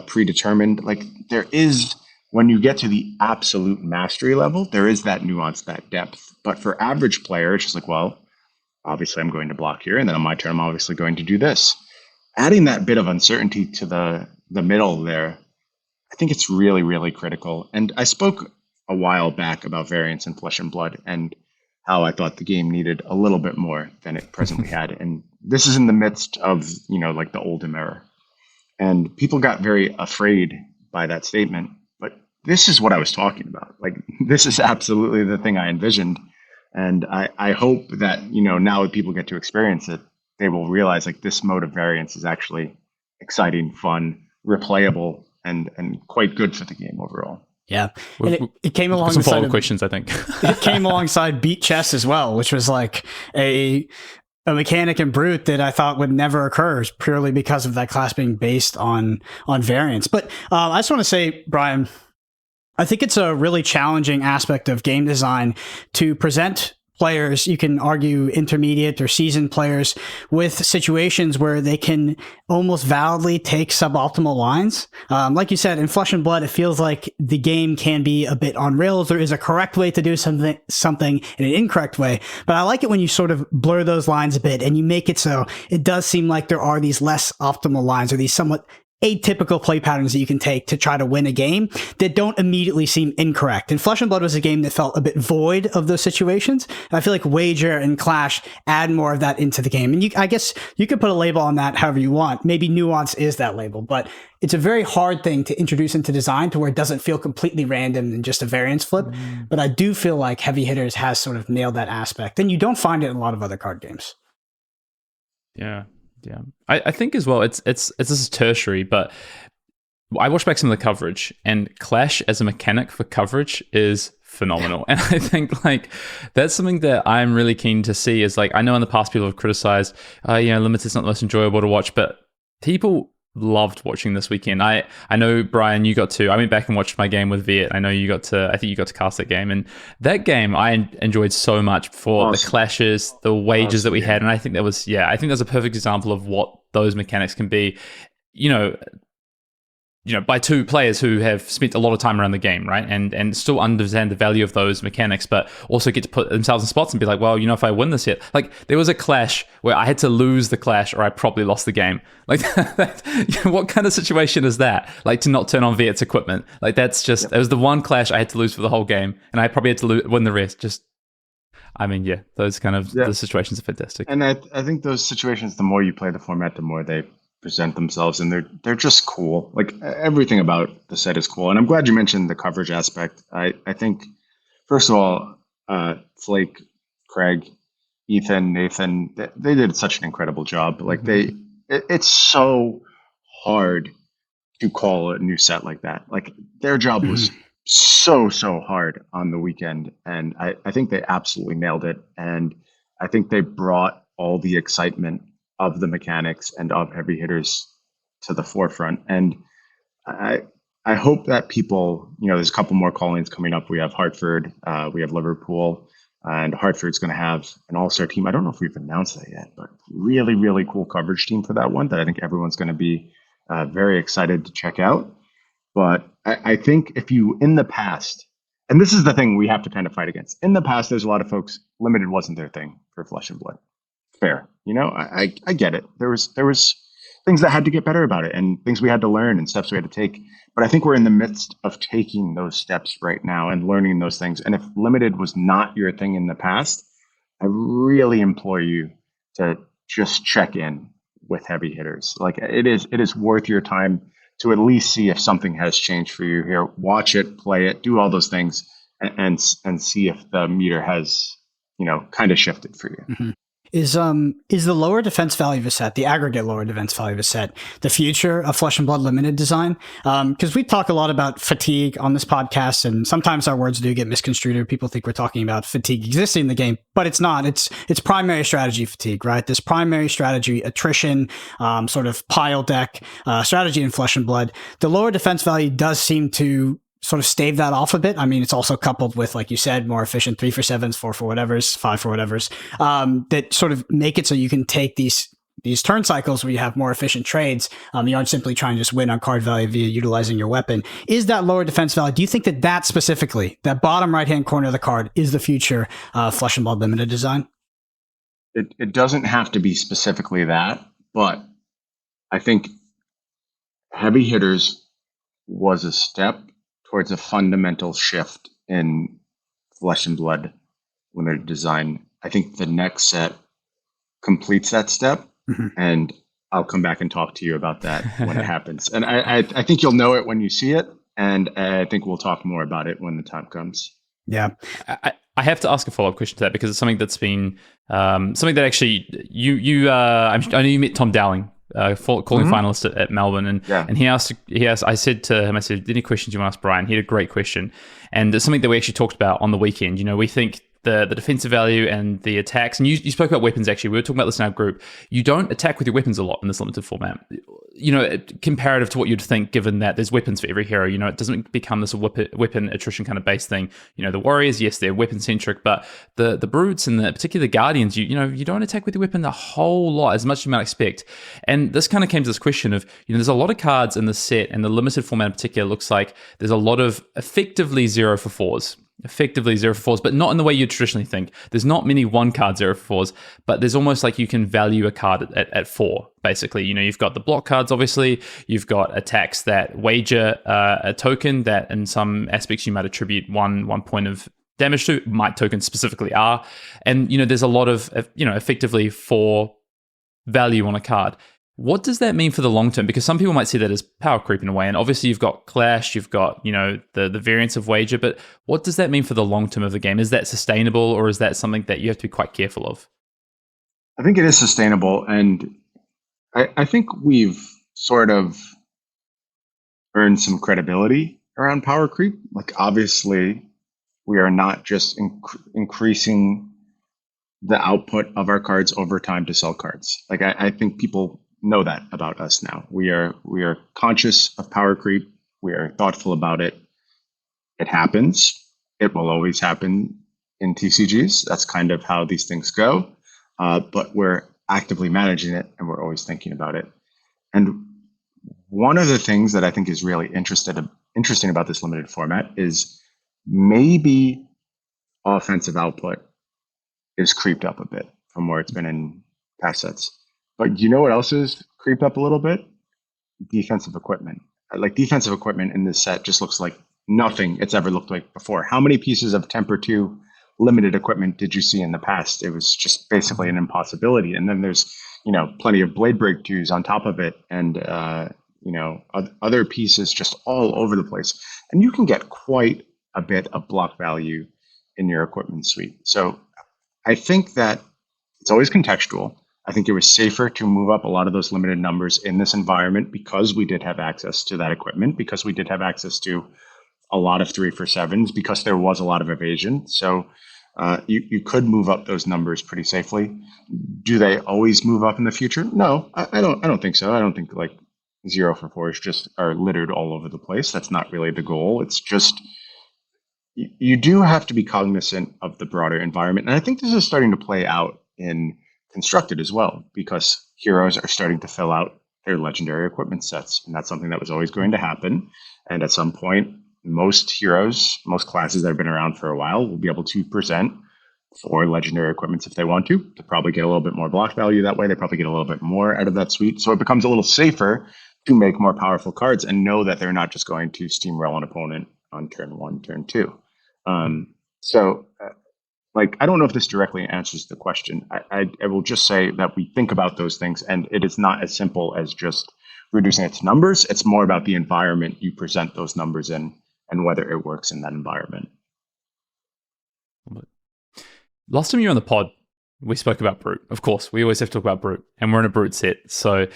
predetermined. Like, there is, when you get to the absolute mastery level, there is that nuance, that depth. But for average player, it's just like, well, obviously I'm going to block here, and then on my turn, I'm obviously going to do this. Adding that bit of uncertainty to the middle there, I think it's really, really critical. And I spoke a while back about Variance in Flesh and Blood and how I thought the game needed a little bit more than it presently had. And this is in the midst of, you know, like the Oldham era. And people got very afraid by that statement. But this is what I was talking about. Like, this is absolutely the thing I envisioned. And I hope that, you know, now that people get to experience it, they will realize, like, this mode of Variance is actually exciting, fun, replayable, and quite good for the game overall. Yeah, and it came alongside some follow-up questions, I think. It came alongside Beat Chess as well, which was like a mechanic in Brute that I thought would never occur purely because of that class being based on Variance. But I just want to say, Bryan, I think it's a really challenging aspect of game design to present players, you can argue intermediate or seasoned players, with situations where they can almost validly take suboptimal lines. Like you said, in Flesh and Blood, it feels like the game can be a bit on rails. There is a correct way to do something in an incorrect way. But I like it when you sort of blur those lines a bit and you make it so it does seem like there are these less optimal lines or these somewhat atypical play patterns that you can take to try to win a game that don't immediately seem incorrect. And Flesh and Blood was a game that felt a bit void of those situations. And I feel like Wager and Clash add more of that into the game. And I guess you could put a label on that however you want. Maybe nuance is that label, but it's a very hard thing to introduce into design to where it doesn't feel completely random and just a variance flip. But I do feel like Heavy Hitters has sort of nailed that aspect. And you don't find it in a lot of other card games. Yeah. Yeah, I think as well, it's this is tertiary, but I watched back some of the coverage, and Clash as a mechanic for coverage is phenomenal. And I think, like, that's something that I'm really keen to see. Is like, I know in the past people have criticized, Limited's not the most enjoyable to watch, but people loved watching this weekend. I know, Bryan, you got to, I went back and watched my game with Viet. I know you got to, I think you got to cast that game, and that game I enjoyed so much for the clashes, the wages that we had. And I think that was, I think that's a perfect example of what those mechanics can be, by two players who have spent a lot of time around the game, right? And still understand the value of those mechanics, but also get to put themselves in spots and be like, well, if I win this yet, like, there was a clash where I had to lose the clash or I probably lost the game. Like, what kind of situation is that? Like, to not turn on Viet's equipment. Like, that's just, it was the one clash I had to lose for the whole game, and I probably had to win the rest. Those kind of the situations are fantastic. And I think those situations, the more you play the format, the more they present themselves, and they're just cool. Like, everything about the set is cool. And I'm glad you mentioned the coverage aspect. I think, first of all, Flake, Craig, Ethan, Nathan, they did such an incredible job. Like, it's so hard to call a new set like that. Like, their job was so hard on the weekend, and I think they absolutely nailed it. And I think they brought all the excitement of the mechanics and of Heavy Hitters to the forefront. And I hope that people, there's a couple more call-ins coming up. We have Hartford, we have Liverpool, and Hartford's going to have an all-star team. I don't know if we've announced that yet, but really, really cool coverage team for that one that I think everyone's going to be very excited to check out. But I think if you, in the past, and this is the thing we have to kind of fight against. In the past, there's a lot of folks, Limited wasn't their thing for Flesh and Blood. Fair. I get it. There was things that had to get better about it, and things we had to learn and steps we had to take. But I think we're in the midst of taking those steps right now and learning those things. And if Limited was not your thing in the past, I really implore you to just check in with Heavy Hitters. Like, it is worth your time to at least see if something has changed for you here. Watch it, play it, do all those things, and see if the meter has, kind of shifted for you. Mm-hmm. Is the lower defense value of a set, the aggregate lower defense value of a set, the future of Flesh and Blood limited design? Because we talk a lot about fatigue on this podcast, and sometimes our words do get misconstrued, or people think we're talking about fatigue existing in the game, but it's not. It's primary strategy fatigue, right? This primary strategy attrition, sort of pile deck strategy in Flesh and Blood. The lower defense value does seem to sort of stave that off a bit. I mean, it's also coupled with, like you said, more efficient 3-for-7s, 4-for-whatevers, 5-for-whatevers, that sort of make it so you can take these turn cycles where you have more efficient trades. You aren't simply trying to just win on card value via utilizing your weapon. Is that lower defense value? Do you think that specifically, that bottom right-hand corner of the card, is the future Flesh and Blood limited design? It doesn't have to be specifically that, but I think heavy hitters was a step towards a fundamental shift in Flesh and Blood limited design. I think the next set completes that step, and I'll come back and talk to you about that when it happens. And I think you'll know it when you see it, and I think we'll talk more about it when the time comes. Yeah. I have to ask a follow-up question to that, because it's something that's been something that actually I know you met Tom Dowling, calling finalist at Melbourne, and he asked. I said to him, any questions you want to ask Bryan? He had a great question, and it's something that we actually talked about on the weekend. You know, we think the defensive value and the attacks, and you spoke about weapons. Actually, we were talking about this in our group. You don't attack with your weapons a lot in this limited format. You know, comparative to what you'd think, given that there's weapons for every hero. You know, it doesn't become this weapon attrition kind of base thing. You know, the warriors, yes, they're weapon centric, but the brutes and particularly the guardians, you don't attack with your weapon a whole lot, as much as you might expect. And this kind of came to this question of, there's a lot of cards in the set, and the limited format in particular looks like there's a lot of effectively 0-for-4s. Effectively 0-for-4s, but not in the way you traditionally think. There's not many 1-card 0-for-4s, but there's almost like you can value a card at 4, basically. You know, you've got the block cards, obviously. You've got attacks that wager a token that in some aspects you might attribute one point of damage to, might tokens specifically are. And, there's a lot of, effectively 4 value on a card. What does that mean for the long term? Because some people might see that as power creep in a way. And obviously you've got Clash, you've got, the variance of wager, but what does that mean for the long term of the game? Is that sustainable, or is that something that you have to be quite careful of? I think it is sustainable. And I think we've sort of earned some credibility around power creep. Like, obviously we are not just increasing the output of our cards over time to sell cards. Like, I think people know that about us now. We are conscious of power creep. We are thoughtful about it. It happens. It will always happen in TCGs. That's kind of how these things go. But we're actively managing it, and we're always thinking about it. And one of the things that I think is really interesting about this limited format is maybe offensive output is creeped up a bit from where it's been in past sets. But you know what else is creeped up a little bit? Defensive equipment. Like, defensive equipment in this set just looks like nothing it's ever looked like before. How many pieces of Temper 2 limited equipment did you see in the past? It was just basically an impossibility. And then there's, plenty of Blade Break 2s on top of it, and, other pieces just all over the place. And you can get quite a bit of block value in your equipment suite. So I think that it's always contextual. I think it was safer to move up a lot of those limited numbers in this environment because we did have access to that equipment, because we did have access to a lot of 3-for-7s, because there was a lot of evasion. So you could move up those numbers pretty safely. Do they always move up in the future? No, I don't think so. I don't think like 0-for-4s just are littered all over the place. That's not really the goal. It's just, you do have to be cognizant of the broader environment. And I think this is starting to play out in Constructed as well, because heroes are starting to fill out their legendary equipment sets. And that's something that was always going to happen. And at some point, most heroes, most classes that have been around for a while will be able to present 4 legendary equipments if they want to. They'll probably get a little bit more block value that way. They probably get a little bit more out of that suite. So it becomes a little safer to make more powerful cards and know that they're not just going to steamroll an opponent on turn 1, turn 2. I don't know if this directly answers the question. I will just say that we think about those things, and it is not as simple as just reducing its numbers. It's more about the environment you present those numbers in and whether it works in that environment. Last time you were on the pod, we spoke about Brute. Of course, we always have to talk about Brute, and we're in a Brute set. So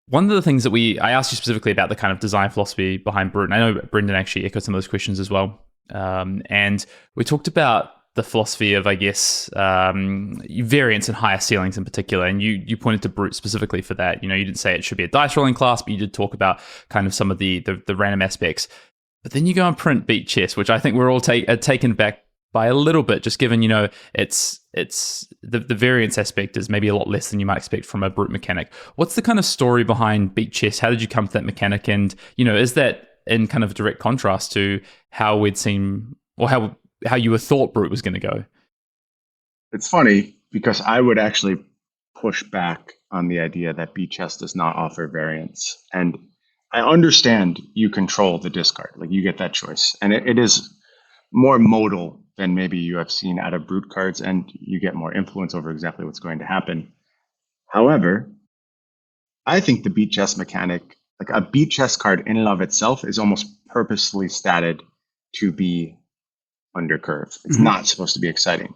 one of the things that I asked you specifically about the kind of design philosophy behind Brute, and I know Brendan actually echoed some of those questions as well. And we talked about the philosophy of, I guess, variance and higher ceilings in particular. And you pointed to Brute specifically for that. You didn't say it should be a dice rolling class, but you did talk about kind of some of the random aspects. But then you go and print Beat Chess, which I think we're all taken back by a little bit, just given, it's the variance aspect is maybe a lot less than you might expect from a Brute mechanic. What's the kind of story behind Beat Chess? How did you come to that mechanic? And, is that in kind of direct contrast to how we'd seen, or how you thought Brute was going to go? It's funny because I would actually push back on the idea that Beat Chess does not offer variance. And I understand you control the discard, like you get that choice. And it is more modal than maybe you have seen out of Brute cards, and you get more influence over exactly what's going to happen. However, I think the Beat Chess mechanic, like a Beat Chess card in and of itself, is almost purposely statted to be under curve. It's not supposed to be exciting.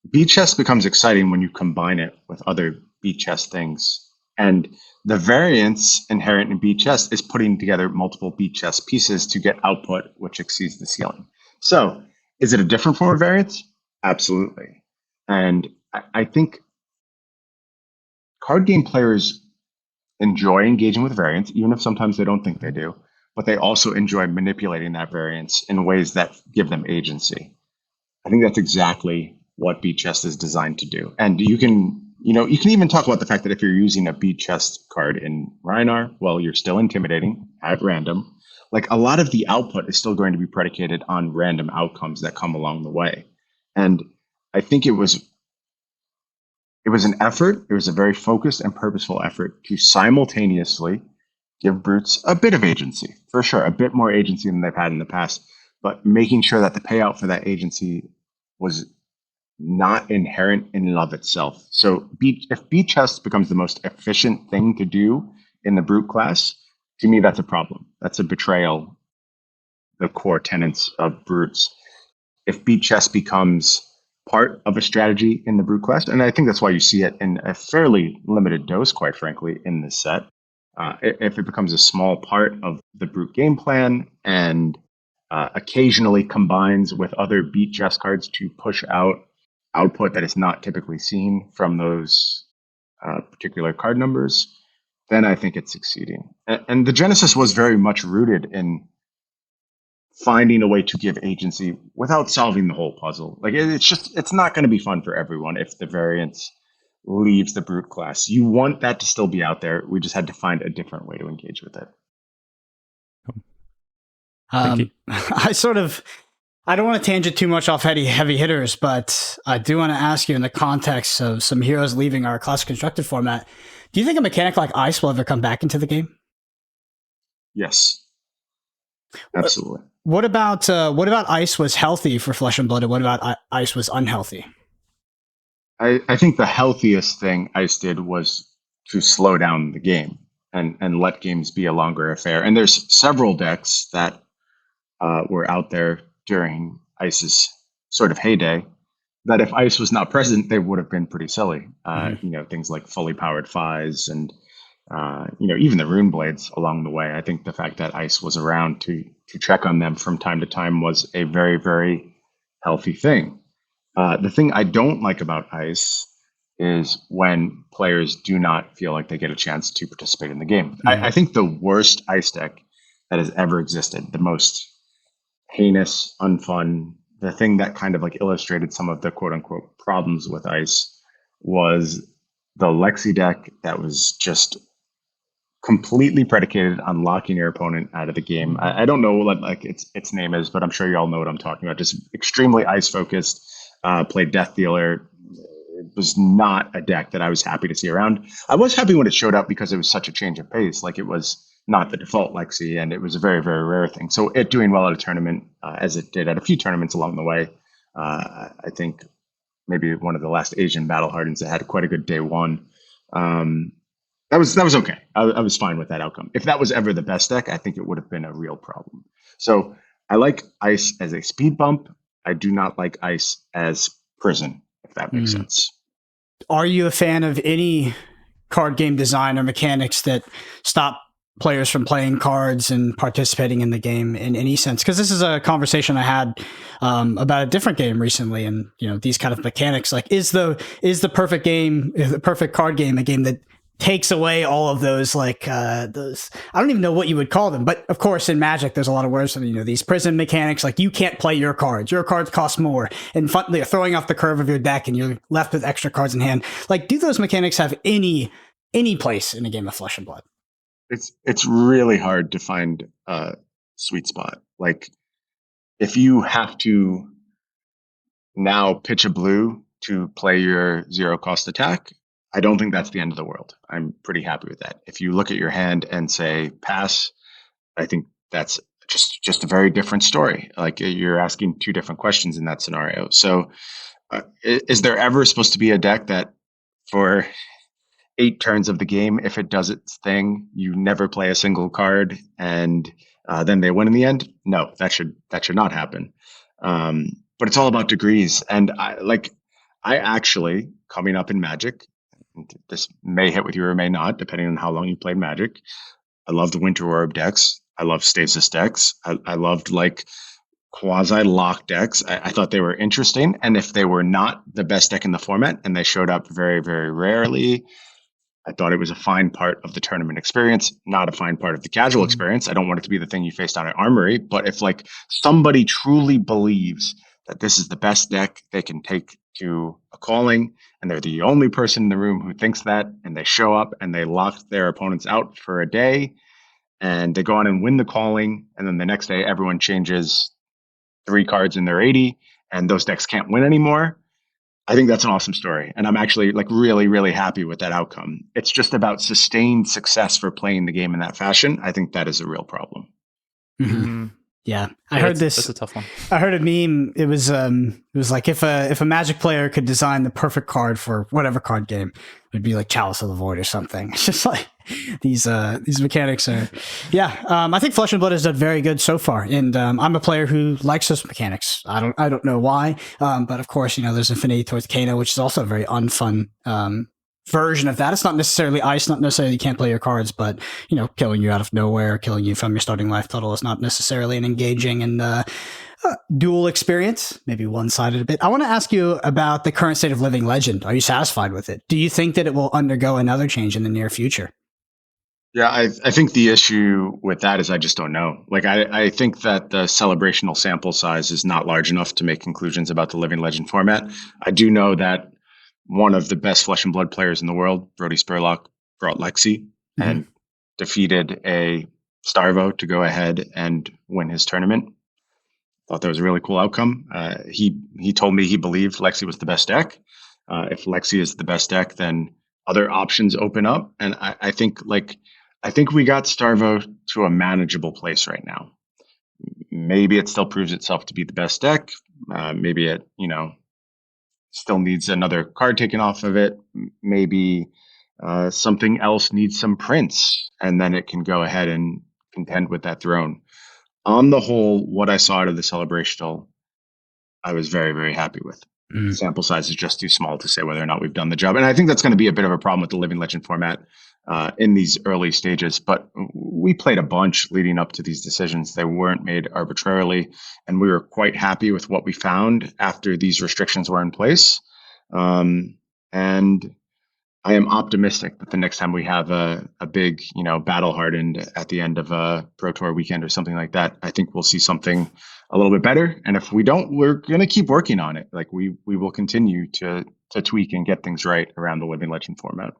Beat Chess becomes exciting when you combine it with other Beat Chess things. And the variance inherent in Beat Chess is putting together multiple Beat Chess pieces to get output which exceeds the ceiling. So, is it a different form of variance? Absolutely. And I think card game players enjoy engaging with variance, even if sometimes they don't think they do, but they also enjoy manipulating that variance in ways that give them agency. I think that's exactly what Beat Chess is designed to do. And you can even talk about the fact that if you're using a Beat Chess card in Rhinar, well, you're still intimidating at random. Like a lot of the output is still going to be predicated on random outcomes that come along the way. And I think it was an effort. It was a very focused and purposeful effort to simultaneously give Brutes a bit of agency, for sure, a bit more agency than they've had in the past, but making sure that the payout for that agency was not inherent in and of itself. So if Beat Chess becomes the most efficient thing to do in the Brute class, to me, that's a problem. That's a betrayal, the core tenets of Brutes. If Beat Chess becomes part of a strategy in the Brute class, and I think that's why you see it in a fairly limited dose, quite frankly, in this set. If it becomes a small part of the Brute game plan and occasionally combines with other Beat Chess cards to push out output that is not typically seen from those particular card numbers, then I think it's succeeding. And the genesis was very much rooted in finding a way to give agency without solving the whole puzzle. Like it's not going to be fun for everyone if the variance leaves the Brute class. You want that to still be out there. We just had to find a different way to engage with it. Thank you. I don't want to tangent too much off heavy hitters, but I do want to ask you in the context of some heroes leaving our classic constructed format, do you think a mechanic like Ice will ever come back into the game? Yes, absolutely. What about Ice was healthy for Flesh and Blood, and what about Ice was unhealthy? I think the healthiest thing Ice did was to slow down the game and let games be a longer affair. And there's several decks that were out there during Ice's sort of heyday that if Ice was not present, they would have been pretty silly. Things like fully powered Phys and even the Rune Blades along the way. I think the fact that Ice was around to check on them from time to time was a very, very healthy thing. The thing I don't like about Ice is when players do not feel like they get a chance to participate in the game. I think the worst Ice deck that has ever existed, the most heinous, unfun, the thing that kind of like illustrated some of the quote unquote problems with Ice was the Lexi deck that was just completely predicated on locking your opponent out of the game. I don't know what like its name is, but I'm sure you all know what I'm talking about. Just extremely Ice focused, played Death Dealer. It was not a deck that I was happy to see around. I was happy when it showed up because it was such a change of pace. Like it was not the default Lexi, and it was a very, very rare thing. So it doing well at a tournament, as it did at a few tournaments along the way. I think maybe one of the last Asian Battle Hardens that had quite a good day one. That was okay. I was fine with that outcome. If that was ever the best deck, I think it would have been a real problem. So I like Ice as a speed bump. I do not like Ice as prison, if that makes sense. Are you a fan of any card game design or mechanics that stop players from playing cards and participating in the game in any sense? Because this is a conversation I had about a different game recently, and these kind of mechanics, like is the perfect game, the perfect card game, a game that takes away all of those, like those, I don't even know what you would call them, but of course in Magic there's a lot of words, these prison mechanics, like you can't play your cards cost more, and they're throwing off the curve of your deck and you're left with extra cards in hand. Like, do those mechanics have any place in a game of Flesh and Blood? It's really hard to find a sweet spot. Like, if you have to now pitch a blue to play your 0 cost attack, I don't think that's the end of the world. I'm pretty happy with that. If you look at your hand and say pass, I think that's just a very different story. Like, you're asking 2 different questions in that scenario. So is there ever supposed to be a deck that for 8 turns of the game, if it does its thing, you never play a single card and then they win in the end? No, that should not happen. But it's all about degrees. And I actually, coming up in Magic, this may hit with you or may not, depending on how long you played Magic, I loved Winter Orb decks. I loved Stasis decks. I loved quasi-lock decks. I thought they were interesting. And if they were not the best deck in the format and they showed up very, very rarely, I thought it was a fine part of the tournament experience, not a fine part of the casual experience. I don't want it to be the thing you face down at Armory, but if somebody truly believes that this is the best deck they can take to a calling, and they're the only person in the room who thinks that, and they show up and they lock their opponents out for a day, and they go on and win the calling, and then the next day everyone changes 3 cards in their 80, and those decks can't win anymore, I think that's an awesome story. And I'm actually really, really happy with that outcome. It's just about sustained success for playing the game in that fashion. I think that is a real problem. Mm-hmm. Yeah. I heard this. That's a tough one. I heard a meme. It was like if a Magic player could design the perfect card for whatever card game, it would be like Chalice of the Void or something. It's just like these mechanics are, I think Flesh and Blood has done very good so far. And I'm a player who likes those mechanics. I don't know why. But of course, there's Infinity towards Kano, which is also a very unfun version of that. It's not necessarily ice, not necessarily you can't play your cards, but killing you out of nowhere, killing you from your starting life total is not necessarily an engaging and dual experience, maybe one-sided a bit. I want to ask you about the current state of Living Legend. Are you satisfied with it? Do you think that it will undergo another change in the near future? Yeah, I think the issue with that is I just don't know. I think that the celebrational sample size is not large enough to make conclusions about the Living Legend format. I do know that one of the best Flesh and Blood players in the world, Brody Spurlock, brought Lexi and defeated a Starvo to go ahead and win his tournament. Thought that was a really cool outcome. He told me he believed Lexi was the best deck. If Lexi is the best deck, then other options open up. And I think we got Starvo to a manageable place right now. Maybe it still proves itself to be the best deck. Maybe it, still needs another card taken off of it. Maybe something else needs some prints, and then it can go ahead and contend with that throne. On the whole, what I saw out of the celebrational, I was very, very happy with. The sample size is just too small to say whether or not we've done the job. And I think that's going to be a bit of a problem with the Living Legend format in these early stages. But we played a bunch leading up to these decisions. They weren't made arbitrarily. And we were quite happy with what we found after these restrictions were in place. And I am optimistic that the next time we have a big, battle hardened at the end of a Pro Tour weekend or something like that, I think we'll see something a little bit better. And if we don't, we're going to keep working on it. We will continue to tweak and get things right around the Living Legend format.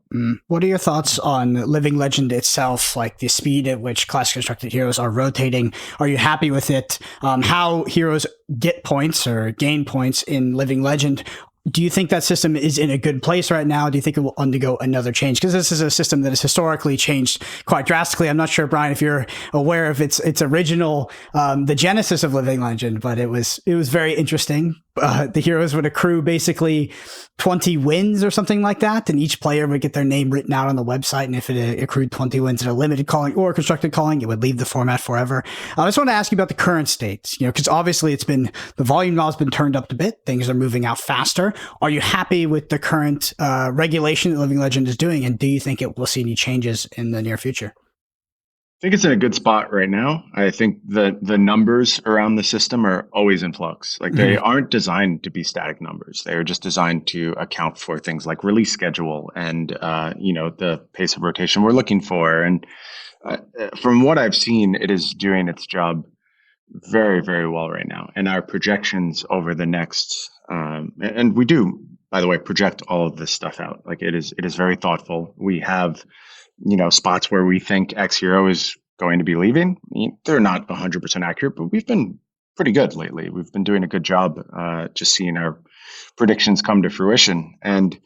What are your thoughts on Living Legend itself, like the speed at which classic constructed heroes are rotating? Are you happy with it? How heroes get points or gain points in Living Legend? Do you think that system is in a good place right now? Do you think it will undergo another change? Because this is a system that has historically changed quite drastically. I'm not sure, Bryan, if you're aware of its original, the genesis of Living Legend, but it was very interesting the heroes would accrue basically 20 wins or something like that, and each player would get their name written out on the website, and if it accrued 20 wins in a limited calling or constructed calling, it would leave the format forever. I just want to ask you about the current state, because obviously the volume knob has been turned up a bit, things are moving out faster. Are you happy with the current regulation that Living Legend is doing, and do you think it will see any changes in the near future? I think it's in a good spot right now. I think the numbers around the system are always in flux. Like they aren't designed to be static numbers. They are just designed to account for things like release schedule and the pace of rotation we're looking for. And from what I've seen, it is doing its job very, very well right now. And our projections over the next and we do, by the way, project all of this stuff out. Like it is very thoughtful. We have spots where we think X hero is going to be leaving. They're not 100% accurate, but we've been pretty good lately. We've been doing a good job just seeing our predictions come to fruition. And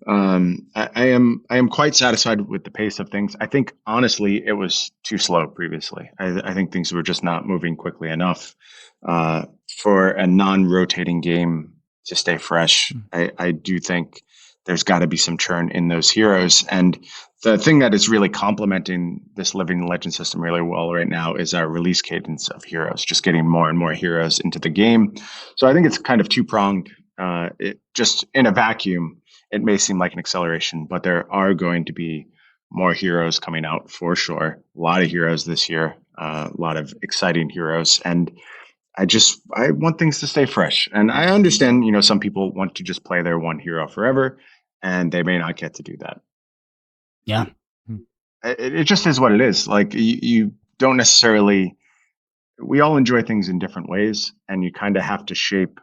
I am quite satisfied with the pace of things. I think, honestly, it was too slow previously. I think things were just not moving quickly enough for a non-rotating game to stay fresh. I do think there's got to be some churn in those heroes. And the thing that is really complementing this Living Legend system really well right now is our release cadence of heroes, just getting more and more heroes into the game. So I think it's kind of two-pronged. It just in a vacuum, it may seem like an acceleration, but there are going to be more heroes coming out for sure. A lot of heroes this year, a lot of exciting heroes. And I want things to stay fresh. And I understand, some people want to just play their one hero forever, and they may not get to do that. Yeah. It just is what it is. Like you don't necessarily, we all enjoy things in different ways, and you kind of have to shape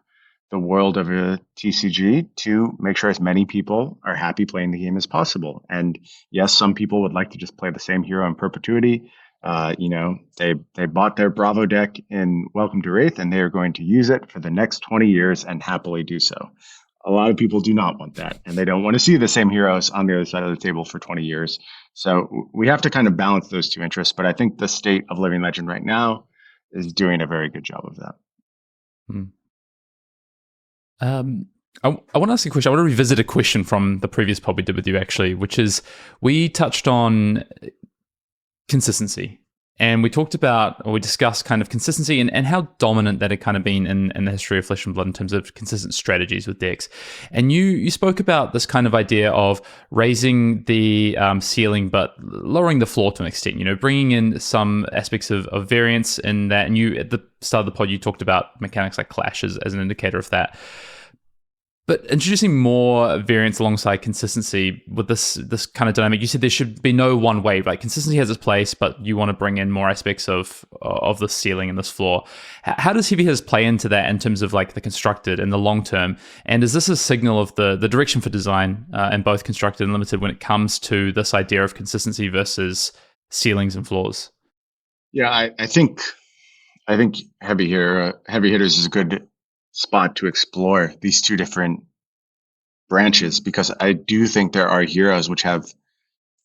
the world of a TCG to make sure as many people are happy playing the game as possible. And yes, some people would like to just play the same hero in perpetuity. They bought their Bravo deck in Welcome to Wraith, and they are going to use it for the next 20 years and happily do so. A lot of people do not want that, and they don't want to see the same heroes on the other side of the table for 20 years. So we have to kind of balance those two interests. But I think the state of Living Legend right now is doing a very good job of that. I want to ask you a question. I want to revisit a question from the previous pod we did with you, actually, which is we touched on consistency. And we discussed kind of consistency and how dominant that had kind of been in the history of Flesh and Blood in terms of consistent strategies with decks. And you spoke about this kind of idea of raising the ceiling but lowering the floor to an extent, bringing in some aspects of variance in that. And you, at the start of the pod, you talked about mechanics like Clash as an indicator of that. But introducing more variance alongside consistency with this kind of dynamic, you said there should be no one way, right? Consistency has its place, but you want to bring in more aspects of the ceiling and this floor. How does heavy hitters play into that in terms of like the constructed and the long term? And is this a signal of the direction for design in both constructed and limited when it comes to this idea of consistency versus ceilings and floors? Yeah, I think heavy hitters is a good spot to explore these two different branches, because I do think there are heroes which have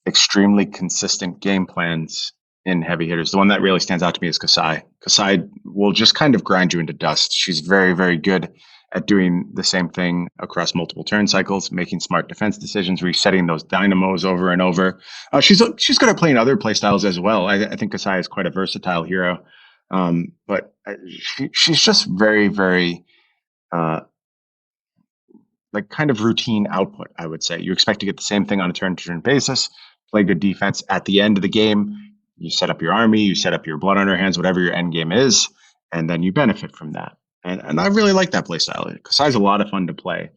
extremely consistent game plans in heavy hitters. The one that really stands out to me is Kasai. Kasai will just kind of grind you into dust. She's very, very good at doing the same thing across multiple turn cycles, making smart defense decisions, resetting those dynamos over and over. She's good at playing other playstyles as well. I think Kasai is quite a versatile hero, but she's just very, very like kind of routine output, I would say. You expect to get the same thing on a turn-to-turn basis, play good defense. At the end of the game, you set up your army, you set up your blood on your hands, whatever your end game is, and then you benefit from that. And I really like that play style. Kasai's a lot of fun to play,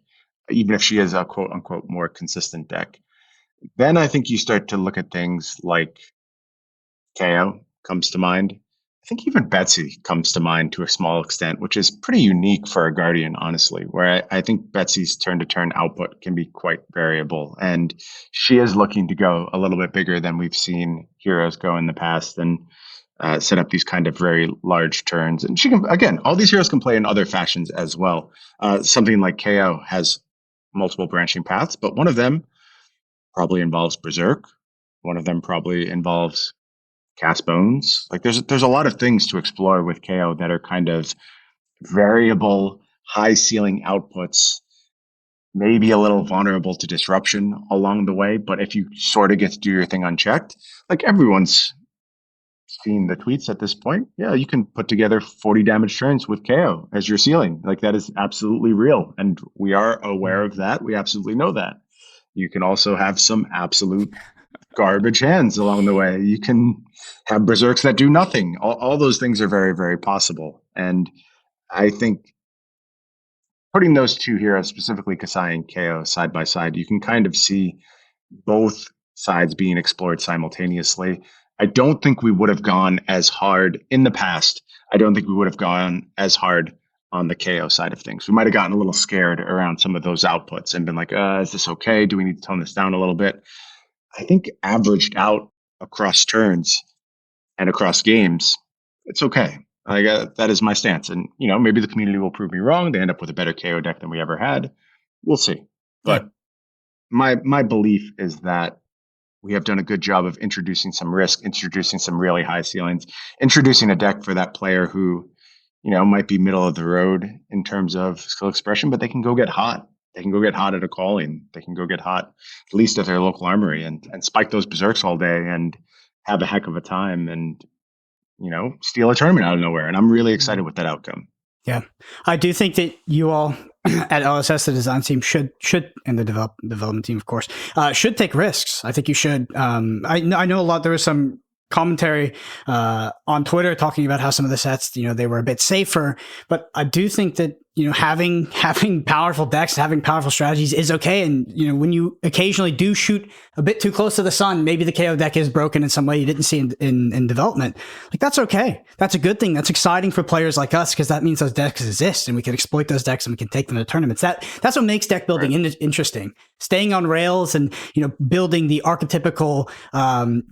even if she is a quote-unquote more consistent deck. Then I think you start to look at things like KO comes to mind. I think even Betsy comes to mind to a small extent, which is pretty unique for a Guardian, honestly, where I think Betsy's turn-to-turn output can be quite variable. And she is looking to go a little bit bigger than we've seen heroes go in the past and set up these kind of very large turns. And she can, again, all these heroes can play in other fashions as well. Something like KO has multiple branching paths, but one of them probably involves Berserk. One of them probably involves Cast Bones. Like there's a lot of things to explore with KO that are kind of variable, high ceiling outputs, maybe a little vulnerable to disruption along the way. But if you sort of get to do your thing unchecked, like everyone's seen the tweets at this point, yeah, you can put together 40 damage turns with KO as your ceiling. Like that is absolutely real. And we are aware of that. We absolutely know that. You can also have some absolute garbage hands along the way. You can have berserks that do nothing. All those things are very, very possible. And I think putting those two heroes, specifically Kasai and KO, side by side, you can kind of see both sides being explored simultaneously. I don't think we would have gone as hard in the past. I don't think we would have gone as hard on the KO side of things. We might have gotten a little scared around some of those outputs and been like, is this okay? Do we need to tone this down a little bit? I think averaged out across turns and across games, it's okay. That is my stance. And, maybe the community will prove me wrong. They end up with a better KO deck than we ever had. We'll see. But my belief is that we have done a good job of introducing some risk, introducing some really high ceilings, introducing a deck for that player who, might be middle of the road in terms of skill expression, but they can go get hot. They can go get hot at a calling. They can go get hot, at least at their local armory, and spike those berserks all day and have a heck of a time and, steal a tournament out of nowhere. And I'm really excited with that outcome. Yeah. I do think that you all at LSS, the design team should, and the development team, of course, should take risks. I think you should. I know a lot, there was some commentary on Twitter talking about how some of the sets, they were a bit safer, but I do think that, having powerful decks, having powerful strategies is okay. And, when you occasionally do shoot a bit too close to the sun, maybe the KO deck is broken in some way you didn't see in development. Like, that's okay. That's a good thing. That's exciting for players like us, because that means those decks exist and we can exploit those decks and we can take them to tournaments. That's what makes deck building interesting. Staying on rails and, building the archetypical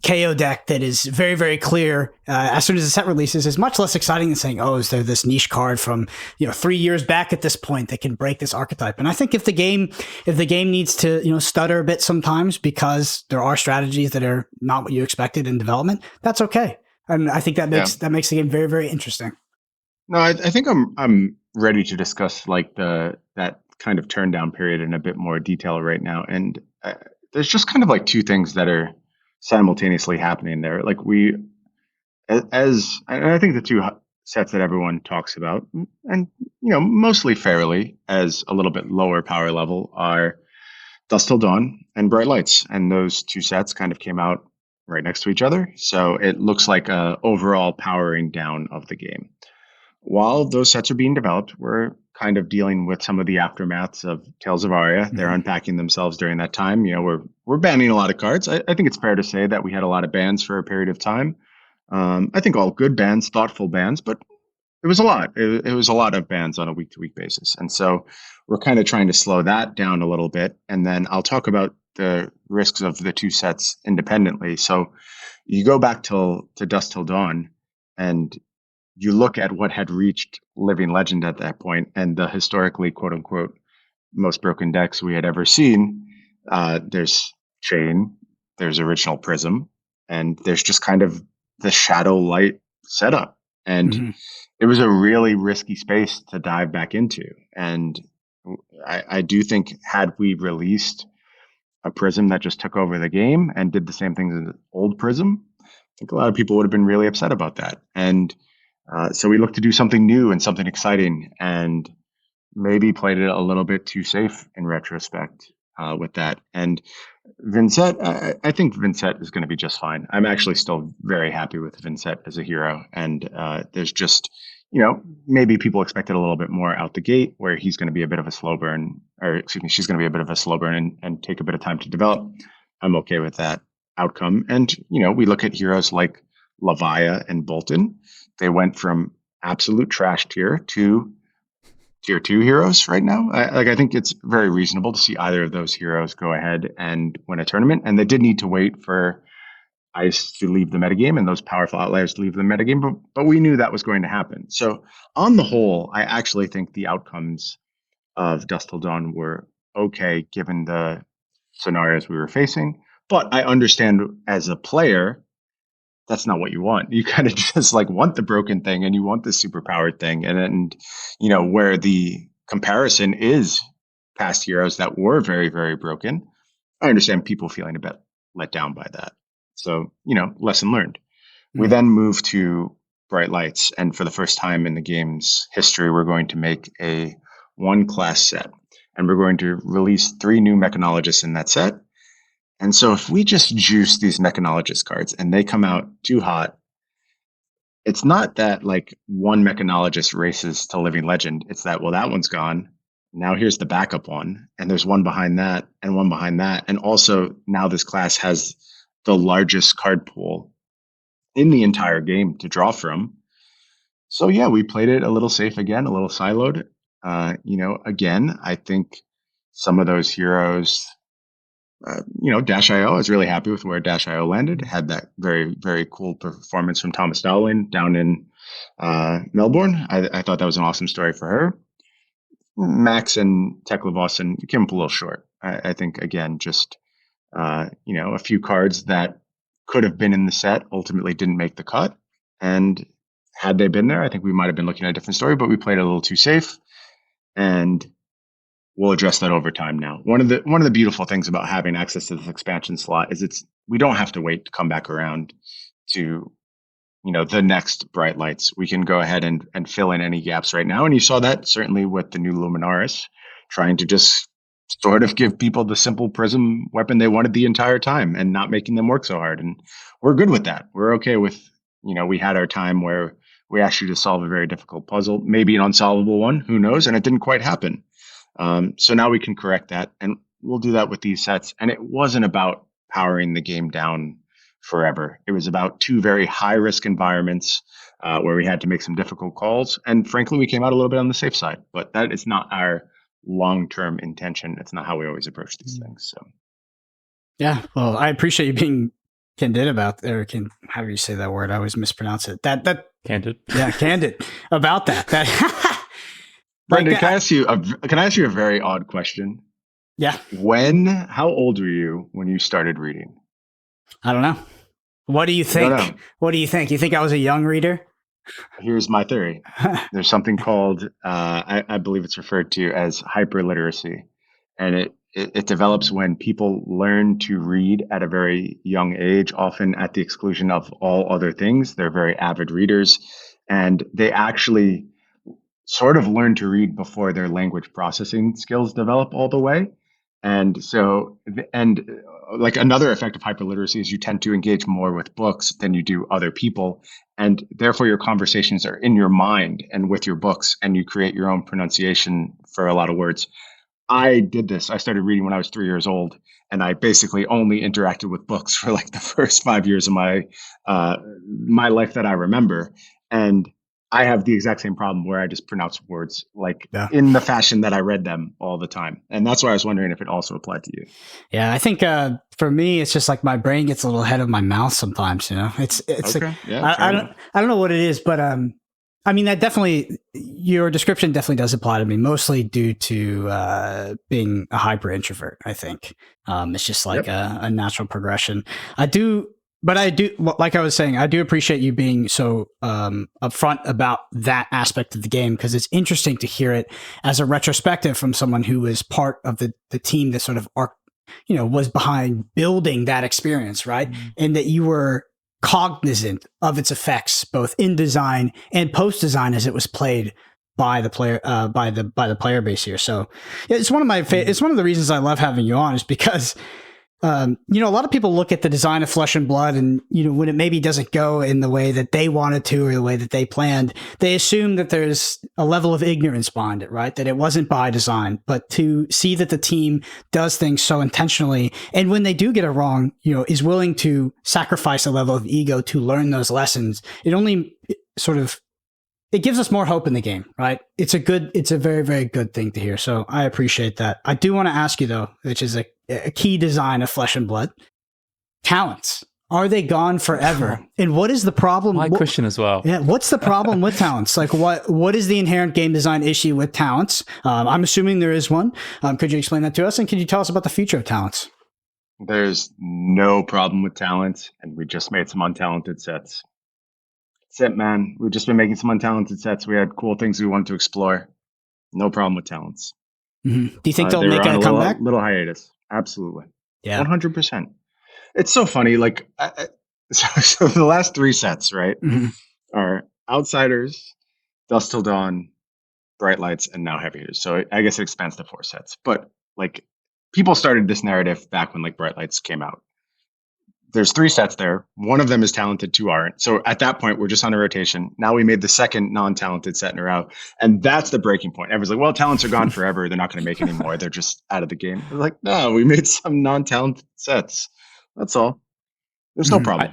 KO deck that is very, very clear as soon as the set releases is much less exciting than saying, is there this niche card from, 3 years back at this point that can break this archetype. And I think if the game needs to, stutter a bit sometimes because there are strategies that are not what you expected in development, that's okay. And I think that makes the game very, very interesting. No, I think I'm ready to discuss like that kind of turn down period in a bit more detail right now. And there's just kind of like two things that are simultaneously happening there. Like and I think the two sets that everyone talks about, and mostly fairly, as a little bit lower power level, are Dusk Till Dawn and Bright Lights, and those two sets kind of came out right next to each other, so it looks like a overall powering down of the game. While those sets are being developed, we're kind of dealing with some of the aftermaths of Tales of Aria. Mm-hmm. They're unpacking themselves during that time. We're banning a lot of cards. I think it's fair to say that we had a lot of bans for a period of time. I think all good bans, thoughtful bans, but it was a lot. It was a lot of bans on a week-to-week basis. And so we're kind of trying to slow that down a little bit. And then I'll talk about the risks of the two sets independently. So you go back to Dusk Till Dawn, and you look at what had reached Living Legend at that point, and the historically, quote-unquote, most broken decks we had ever seen. There's Chain, there's Original Prism, and there's just kind of the Shadow Light setup. And it was a really risky space to dive back into. And I do think had we released a Prism that just took over the game and did the same things as old Prism, I think a lot of people would have been really upset about that. And so we looked to do something new and something exciting, and maybe played it a little bit too safe in retrospect with that. And Vincett, I think Vincett is going to be just fine. I'm actually still very happy with Vincett as a hero. And there's just, maybe people expected a little bit more out the gate, where he's going to be a bit of a slow burn, she's going to be a bit of a slow burn and take a bit of time to develop. I'm okay with that outcome. And, we look at heroes like Lavaya and Bolton. They went from absolute trash tier to tier 2 heroes right now. I think it's very reasonable to see either of those heroes go ahead and win a tournament. And they did need to wait for Ice to leave the metagame and those powerful outliers to leave the metagame, but we knew that was going to happen. So on the whole, I actually think the outcomes of Dusk Till Dawn were okay given the scenarios we were facing. But I understand as a player, that's not what you want. You kind of just want the broken thing, and you want the super powered thing. And where the comparison is past heroes that were very, very broken. I understand people feeling a bit let down by that. So, lesson learned. We then move to Bright Lights, and for the first time in the game's history, we're going to make a 1-class set, and we're going to release 3 new mechanologists in that set. And so if we just juice these mechanologist cards and they come out too hot, it's not that like one mechanologist races to Living Legend. It's that, well, that one's gone. Now here's the backup one, and there's one behind that and one behind that. And also now this class has the largest card pool in the entire game to draw from. So yeah, we played it a little safe again, a little siloed. Again, I think some of those heroes, Dash.io, I was really happy with where Dash.io landed. Had that very, very cool performance from Thomas Dowling down in Melbourne. I thought that was an awesome story for her. Max and Teklavos came up a little short. I think, again, just, a few cards that could have been in the set ultimately didn't make the cut. And had they been there, I think we might have been looking at a different story, but we played it a little too safe. And we'll address that over time now. One of the beautiful things about having access to this expansion slot is we don't have to wait to come back around to, the next Bright Lights. We can go ahead and fill in any gaps right now. And you saw that certainly with the new Luminaris, trying to just sort of give people the simple prism weapon they wanted the entire time and not making them work so hard. And we're good with that. We're okay with, we had our time where we asked you to solve a very difficult puzzle, maybe an unsolvable one, who knows? And it didn't quite happen. So now we can correct that, and we'll do that with these sets. And it wasn't about powering the game down forever. It was about 2 very high-risk environments where we had to make some difficult calls. And frankly, we came out a little bit on the safe side. But that is not our long-term intention. It's not how we always approach these things. So, yeah, well, I appreciate you being candid about, or how do you say that word? I always mispronounce it. That Candid. Yeah, candid about that. Brendan, can I ask you a very odd question? Yeah. How old were you when you started reading? I don't know. What do you think? No. What do you think? You think I was a young reader? Here's my theory. There's something called, I believe it's referred to as hyperliteracy. And it develops when people learn to read at a very young age, often at the exclusion of all other things. They're very avid readers, and they actually sort of learn to read before their language processing skills develop all the way. And so, like another effect of hyperliteracy is you tend to engage more with books than you do other people. And therefore your conversations are in your mind and with your books, and you create your own pronunciation for a lot of words. I did this. I started reading when I was 3 years old, and I basically only interacted with books for like the first 5 years of my life that I remember. And I have the exact same problem where I just pronounce words in the fashion that I read them all the time. And that's why I was wondering if it also applied to you. Yeah, I think for me, it's just like my brain gets a little ahead of my mouth sometimes, It's okay. like, yeah, I don't know what it is, but I mean, your description definitely does apply to me, mostly due to being a hyper introvert, I think. It's just like a natural progression. But I do, like I was saying, I do appreciate you being so upfront about that aspect of the game, because it's interesting to hear it as a retrospective from someone who was part of the team that sort of was behind building that experience, right? Mm-hmm. And that you were cognizant of its effects both in design and post design as it was played by the player by the player base here. So it's one of my it's one of the reasons I love having you on, is because a lot of people look at the design of Flesh and Blood, and when it maybe doesn't go in the way that they wanted to or the way that they planned, they assume that there's a level of ignorance behind it, right? That it wasn't by design. But to see that the team does things so intentionally, and when they do get it wrong, is willing to sacrifice a level of ego to learn those lessons, it only it gives us more hope in the game, right? It's a very, very good thing to hear. So I appreciate that. I do want to ask you though, which is a key design of Flesh and Blood, talents. Are they gone forever? And what is the problem? My question as well. Yeah. What's the problem with talents? Like what is the inherent game design issue with talents? I'm assuming there is one. Could you explain that to us? And could you tell us about the future of talents? There's no problem with talents, and we just made some untalented sets. That's it, man. We've just been making some untalented sets. We had cool things we wanted to explore. No problem with talents. Do you think they'll They were make on a comeback? Little hiatus. Absolutely. Yeah. 100%. It's so funny. Like, so the last 3 sets, right, are Outsiders, Dusk Till Dawn, Bright Lights, and now Heavy Hitters. So I guess it expands to 4 sets. But like, people started this narrative back when like Bright Lights came out. There's 3 sets there. One of them is talented, 2 aren't. So at that point, we're just on a rotation. Now we made the second non-talented set in a row. And that's the breaking point. Everyone's like, well, talents are gone forever. They're not going to make any more. They're just out of the game. We're like, no, we made some non-talented sets. That's all. There's no problem.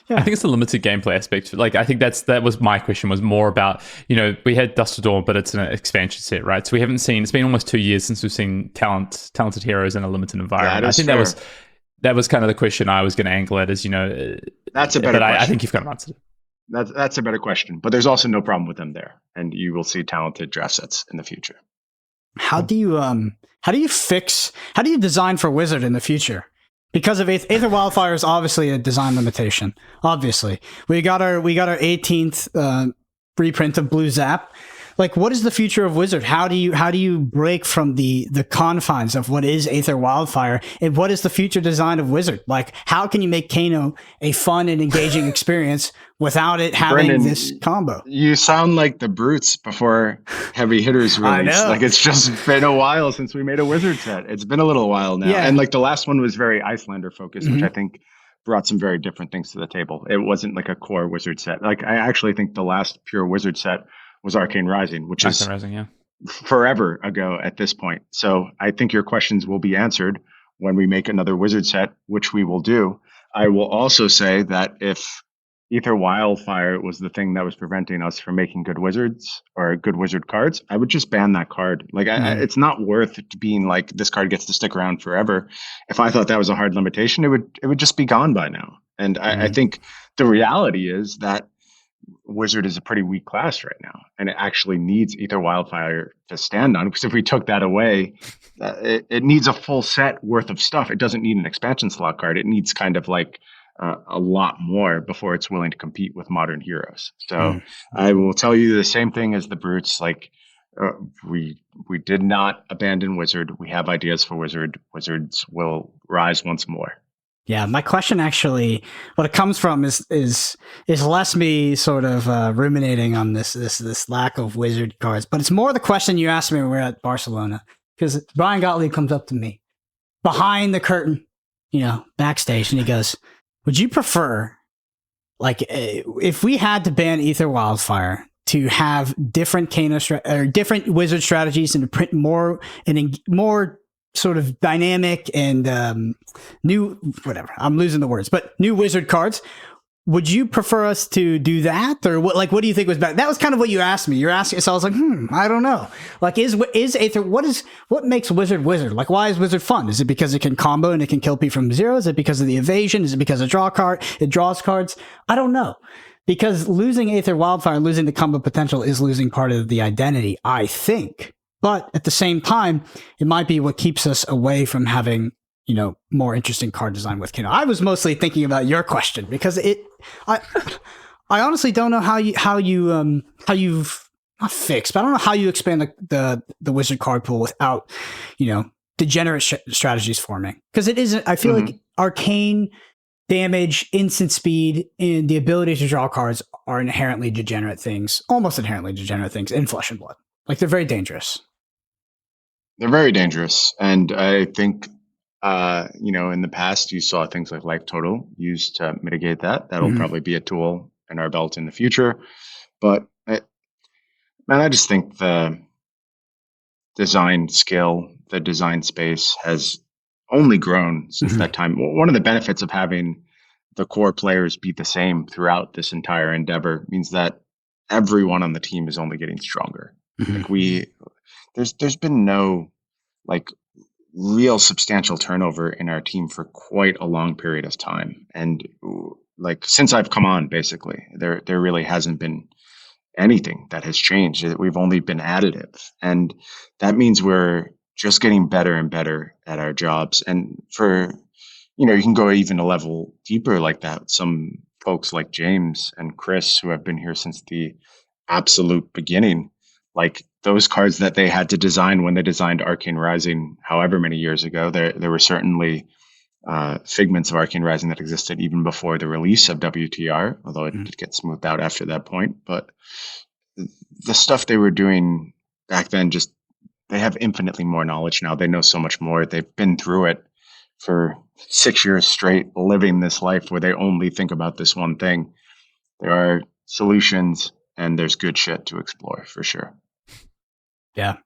I think it's a limited gameplay aspect. Like, I think that was my question, was more about, we had Dust to Dawn, but it's an expansion set, right? So we haven't seen, it's been almost 2 years since we've seen talented heroes in a limited environment. I think fair. that was kind of the question I was going to angle at, is, that's a better question. I think you've kind of answered it. That's a better question, but there's also no problem with them there. And you will see talented draft sets in the future. How do you design for Wizard in the future? Because of Aether Wildfire is obviously a design limitation. Obviously, we got our 18th reprint of Blue Zap. Like, what is the future of Wizard? How do you break from the confines of what is Aether Wildfire, and what is the future design of Wizard? Like, how can you make Kano a fun and engaging experience without it having Brendan, this combo? You sound like the Brutes before Heavy Hitters release. I know. Like, it's just been a while since we made a Wizard set. It's been a little while now. Yeah. And like the last one was very Icelander focused, which I think brought some very different things to the table. It wasn't like a core Wizard set. Like, I actually think the last pure Wizard set was Arcane Rising, which is forever ago at this point. So I think your questions will be answered when we make another Wizard set, which we will do. I will also say that if Aether Wildfire was the thing that was preventing us from making good Wizards or good Wizard cards, I would just ban that card. Like, it's not worth being like, this card gets to stick around forever. If I thought that was a hard limitation, it would just be gone by now. And I think the reality is that Wizard is a pretty weak class right now, and it actually needs Aether Wildfire to stand on, because if we took that away, it needs a full set worth of stuff. It doesn't need an expansion slot card. It needs kind of like a lot more before it's willing to compete with modern heroes. So I will tell you the same thing as the Brutes. Like, we did not abandon Wizard. We have ideas for Wizard. Wizards will rise once more. Yeah, my question actually, what it comes from is less me sort of ruminating on this lack of Wizard cards, but it's more the question you asked me when we were at Barcelona, because Bryan Gottlieb comes up to me behind the curtain, backstage, and he goes, "Would you prefer, like, if we had to ban Aether Wildfire, to have different different Wizard strategies and to print more sort of dynamic and new, whatever, I'm losing the words, but new Wizard cards? Would you prefer us to do that, or what? Like, what do you think was better?" That was kind of what you asked me. You're asking, so I was like, I don't know. Like, is Aether, what makes Wizard Wizard? Like, why is Wizard fun? Is it because it can combo and it can kill people from zero? Is it because of the evasion? Is it because it draws cards? I don't know. Because losing Aether Wildfire, losing the combo potential, is losing part of the identity, I think. But at the same time, it might be what keeps us away from having, more interesting card design with Kano. I was mostly thinking about your question, because I honestly don't know how you've not fixed, but I don't know how you expand the Wizard card pool without, degenerate strategies forming. Because it isn't, I feel like arcane damage, instant speed, and the ability to draw cards are almost inherently degenerate things in Flesh and Blood. Like, they're very dangerous. They're very dangerous. And I think, in the past, you saw things like Life Total used to mitigate that. That'll probably be a tool in our belt in the future. But, I just think the design skill, the design space has only grown since that time. One of the benefits of having the core players be the same throughout this entire endeavor means that everyone on the team is only getting stronger. Like, there's been no like real substantial turnover in our team for quite a long period of time. And like, since I've come on, basically, there really hasn't been anything that has changed. We've only been additive. And that means we're just getting better and better at our jobs. And for, you can go even a level deeper like that. Some folks like James and Chris, who have been here since the absolute beginning, like, those cards that they had to design when they designed Arcane Rising, however many years ago, there were certainly figments of Arcane Rising that existed even before the release of WTR, although it did get smoothed out after that point. But the stuff they were doing back then, just they have infinitely more knowledge now. They know so much more. They've been through it for 6 years straight, living this life where they only think about this one thing. There are solutions and there's good shit to explore for sure. Yeah.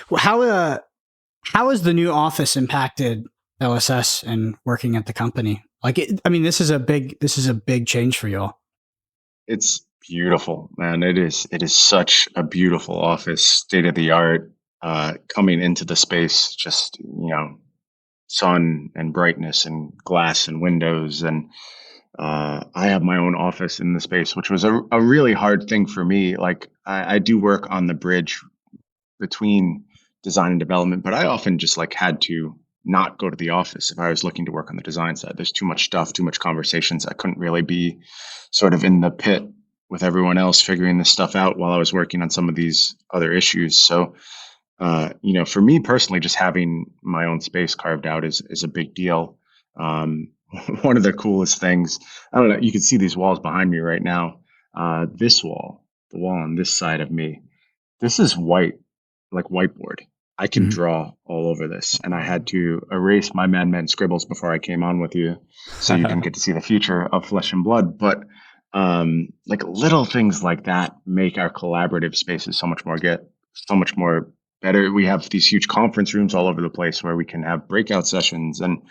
Well, how has the new office impacted LSS and working at the company? This is a big change for you all. It's beautiful, man. It is such a beautiful office, state of the art. Coming into the space, just sun and brightness and glass and windows, and I have my own office in the space, which was a really hard thing for me. Like I do work on the bridge between design and development, but I often just had to not go to the office if I was looking to work on the design side. There's too much stuff, too much conversations. I couldn't really be sort of in the pit with everyone else figuring this stuff out while I was working on some of these other issues. So, for me personally, just having my own space carved out is a big deal. One of the coolest things, I don't know, you can see these walls behind me right now. This wall, the wall on this side of me, this is white, like whiteboard. I can draw all over this, and I had to erase my Madman scribbles before I came on with you, so you didn't get to see the future of Flesh and Blood. But little things like that make our collaborative spaces so much more better. We have these huge conference rooms all over the place where we can have breakout sessions, and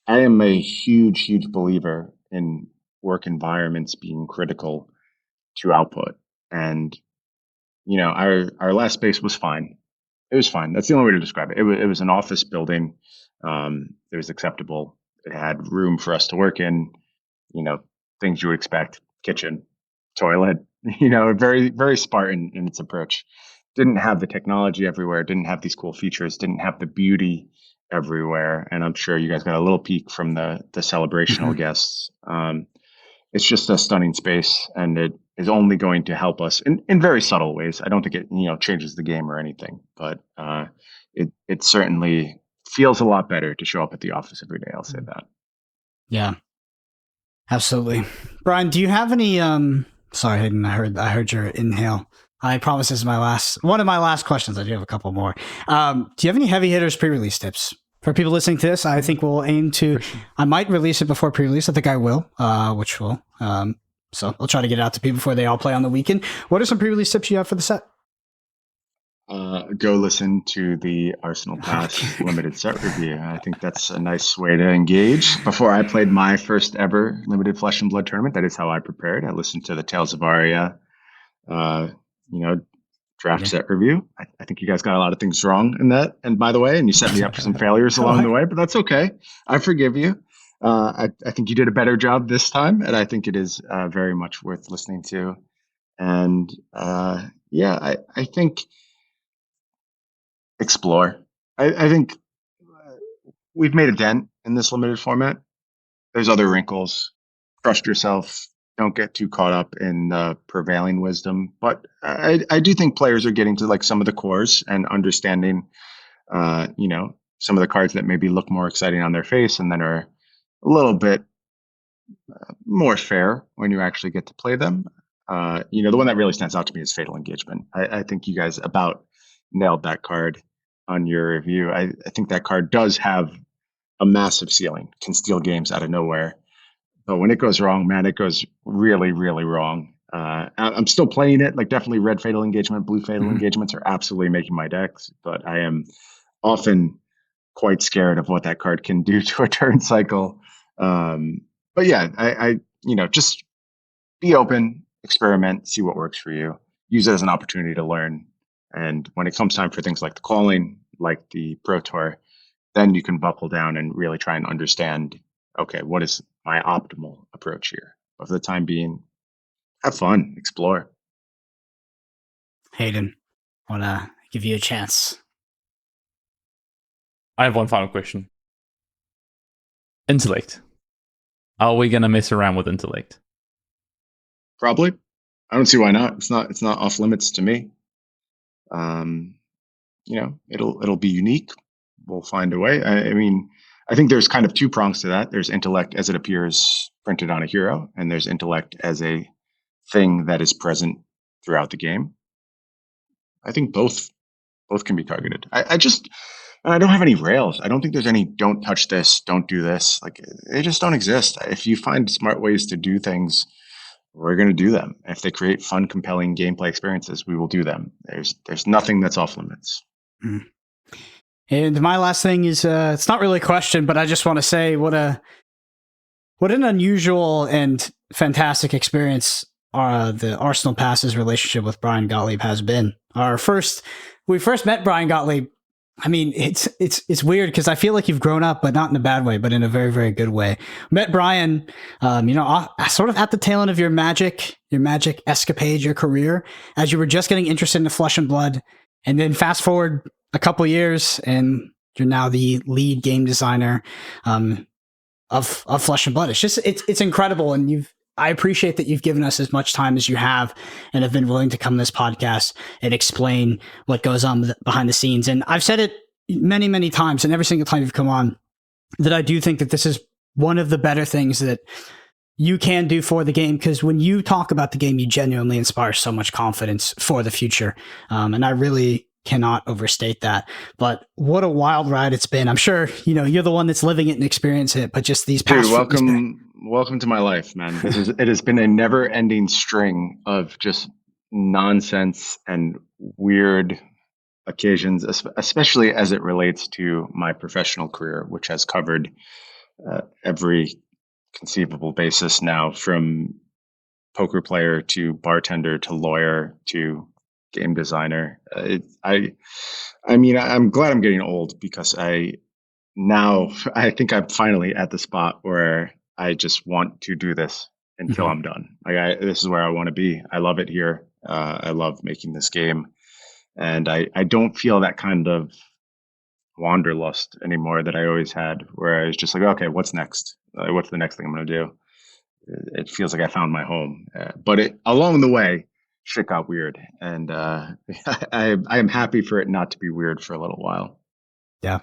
I am a huge believer in work environments being critical to output. And our last space was fine. It was fine. That's the only way to describe it. It was an office building. It was acceptable. It had room for us to work in, things you would expect: kitchen, toilet, very, very Spartan in its approach. Didn't have the technology everywhere, didn't have these cool features, didn't have the beauty everywhere. And I'm sure you guys got a little peek from the celebrational guests. It's just a stunning space, and it is only going to help us in very subtle ways. I don't think it changes the game or anything, but it certainly feels a lot better to show up at the office every day. I'll say that. Yeah, absolutely. Bryan, do you have any? Sorry, Hayden. I heard your inhale. I promise this is one of my last questions. I do have a couple more. Do you have any heavy hitters pre-release tips for people listening to this? I think we'll aim to. I might release it before pre-release. I think I will, which will. So I'll try to get it out to people before they all play on the weekend. What are some pre-release tips you have for the set? Go listen to the Arsenal Pass limited set review. I think that's a nice way to engage. Before I played my first ever limited Flesh and Blood tournament, that is how I prepared. I listened to the Tales of Aria, draft set review. I think you guys got a lot of things wrong in that. And by the way, and you set me up for some failures along the way, but that's okay. I forgive you. I think you did a better job this time, and I think it is very much worth listening to. And I think explore. I think we've made a dent in this limited format. There's other wrinkles. Trust yourself. Don't get too caught up in the prevailing wisdom. But I do think players are getting to some of the cores and understanding, some of the cards that maybe look more exciting on their face and then are a little bit more fair when you actually get to play them. The one that really stands out to me is Fatal Engagement. I think you guys about nailed that card on your review. I think that card does have a massive ceiling, can steal games out of nowhere. But when it goes wrong, man, it goes really, really wrong. I'm still playing it. Definitely red Fatal Engagement, blue Fatal Engagements are absolutely making my decks. But I am often quite scared of what that card can do to a turn cycle. But yeah, I just be open, experiment, see what works for you. Use it as an opportunity to learn. And when it comes time for things like the calling, like the Pro Tour, then you can buckle down and really try and understand, okay, what is my optimal approach here? But for the time being, have fun, explore. Hayden, want to give you a chance. I have one final question. Intellect. Are we going to mess around with Intellect? Probably. I don't see why not. It's not off limits to me. It'll be unique. We'll find a way. I mean, I think there's kind of two prongs to that. There's intellect as it appears printed on a hero, and there's intellect as a thing that is present throughout the game. I think both can be targeted. I don't have any rails. I don't think there's any don't touch this, don't do this. Like, they just don't exist. If you find smart ways to do things, we're going to do them. If they create fun, compelling gameplay experiences, we will do them. There's nothing that's off limits. Mm. And my last thing is, it's not really a question, but I just want to say what an unusual and fantastic experience the Arsenal Pass's relationship with Bryan Gottlieb has been. We first met Bryan Gottlieb. I mean, it's weird because I feel like you've grown up, but not in a bad way, but in a very, very good way. Met Bryan, sort of at the tail end of your magic escapade, your career, as you were just getting interested in Flesh and Blood, and then fast forward a couple years, and you're now the lead game designer of Flesh and Blood. It's incredible, and I appreciate that you've given us as much time as you have and have been willing to come to this podcast and explain what goes on behind the scenes. And I've said it many, many times, and every single time you've come on, that I do think that this is one of the better things that you can do for the game, because when you talk about the game, you genuinely inspire so much confidence for the future. And I really cannot overstate that. But what a wild ride it's been. I'm sure, you're the one that's living it and experiencing it, but just these past... Dude, welcome to my life, man. It has been a never-ending string of just nonsense and weird occasions, especially as it relates to my professional career, which has covered every conceivable basis now, from poker player to bartender to lawyer to game designer. I'm glad I'm getting old, because I think I'm finally at the spot where I just want to do this until I'm done. This is where I want to be. I love it here. I love making this game, and I don't feel that kind of wanderlust anymore that I always had, where I was just like, okay, what's next? What's the next thing I'm going to do? It feels like I found my home, but along the way, shit got weird, and I am happy for it not to be weird for a little while. Yeah.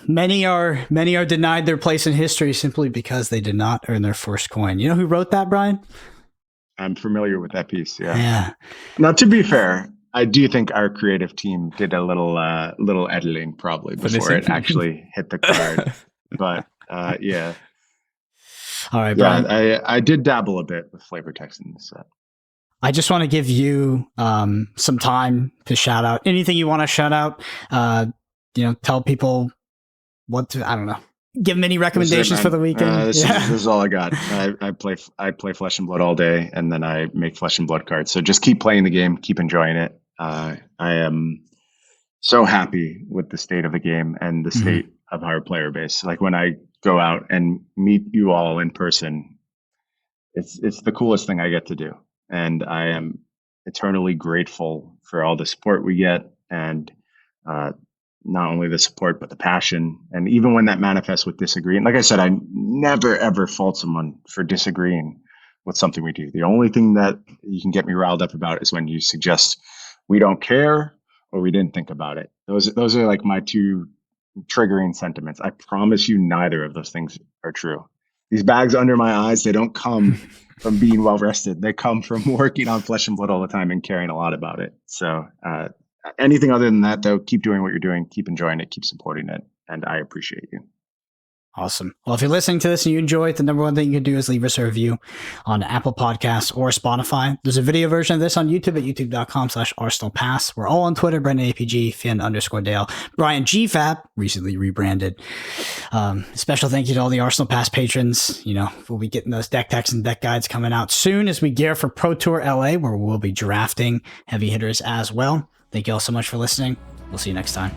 Many are denied their place in history simply because they did not earn their first coin. You know who wrote that, Bryan? I'm familiar with that piece. Yeah. Yeah. Now, to be fair, I do think our creative team did a little editing probably before it actually hit the card. But yeah. All right, Bryan. Yeah, I did dabble a bit with flavor text in this set. I just want to give you some time to shout out anything you want to shout out. Tell people I don't know. Give them any recommendations for the weekend. This is all I got. I play Flesh and Blood all day, and then I make Flesh and Blood cards. So just keep playing the game, keep enjoying it. I am so happy with the state of the game and the state of our player base. Like, when I go out and meet you all in person, it's the coolest thing I get to do. And I am eternally grateful for all the support we get, and not only the support, but the passion. And even when that manifests with disagreeing, like I said, I never, ever fault someone for disagreeing with something we do. The only thing that you can get me riled up about is when you suggest we don't care or we didn't think about it. Those are like my two triggering sentiments. I promise you neither of those things are true. These bags under my eyes, they don't come from being well rested. They come from working on Flesh and Blood all the time and caring a lot about it. So anything other than that, though, keep doing what you're doing, keep enjoying it, keep supporting it, and I appreciate you. Awesome. Well, if you're listening to this and you enjoy it, the number one thing you can do is leave us a review on Apple Podcasts or Spotify. There's a video version of this on YouTube at youtube.com/ArsenalPass. We're all on Twitter, Brendan APG, Finn_Dale, Bryan GFAB, recently rebranded. Special thank you to all the Arsenal Pass patrons. We'll be getting those deck techs and deck guides coming out soon as we gear for Pro Tour LA, where we'll be drafting heavy hitters as well. Thank you all so much for listening. We'll see you next time.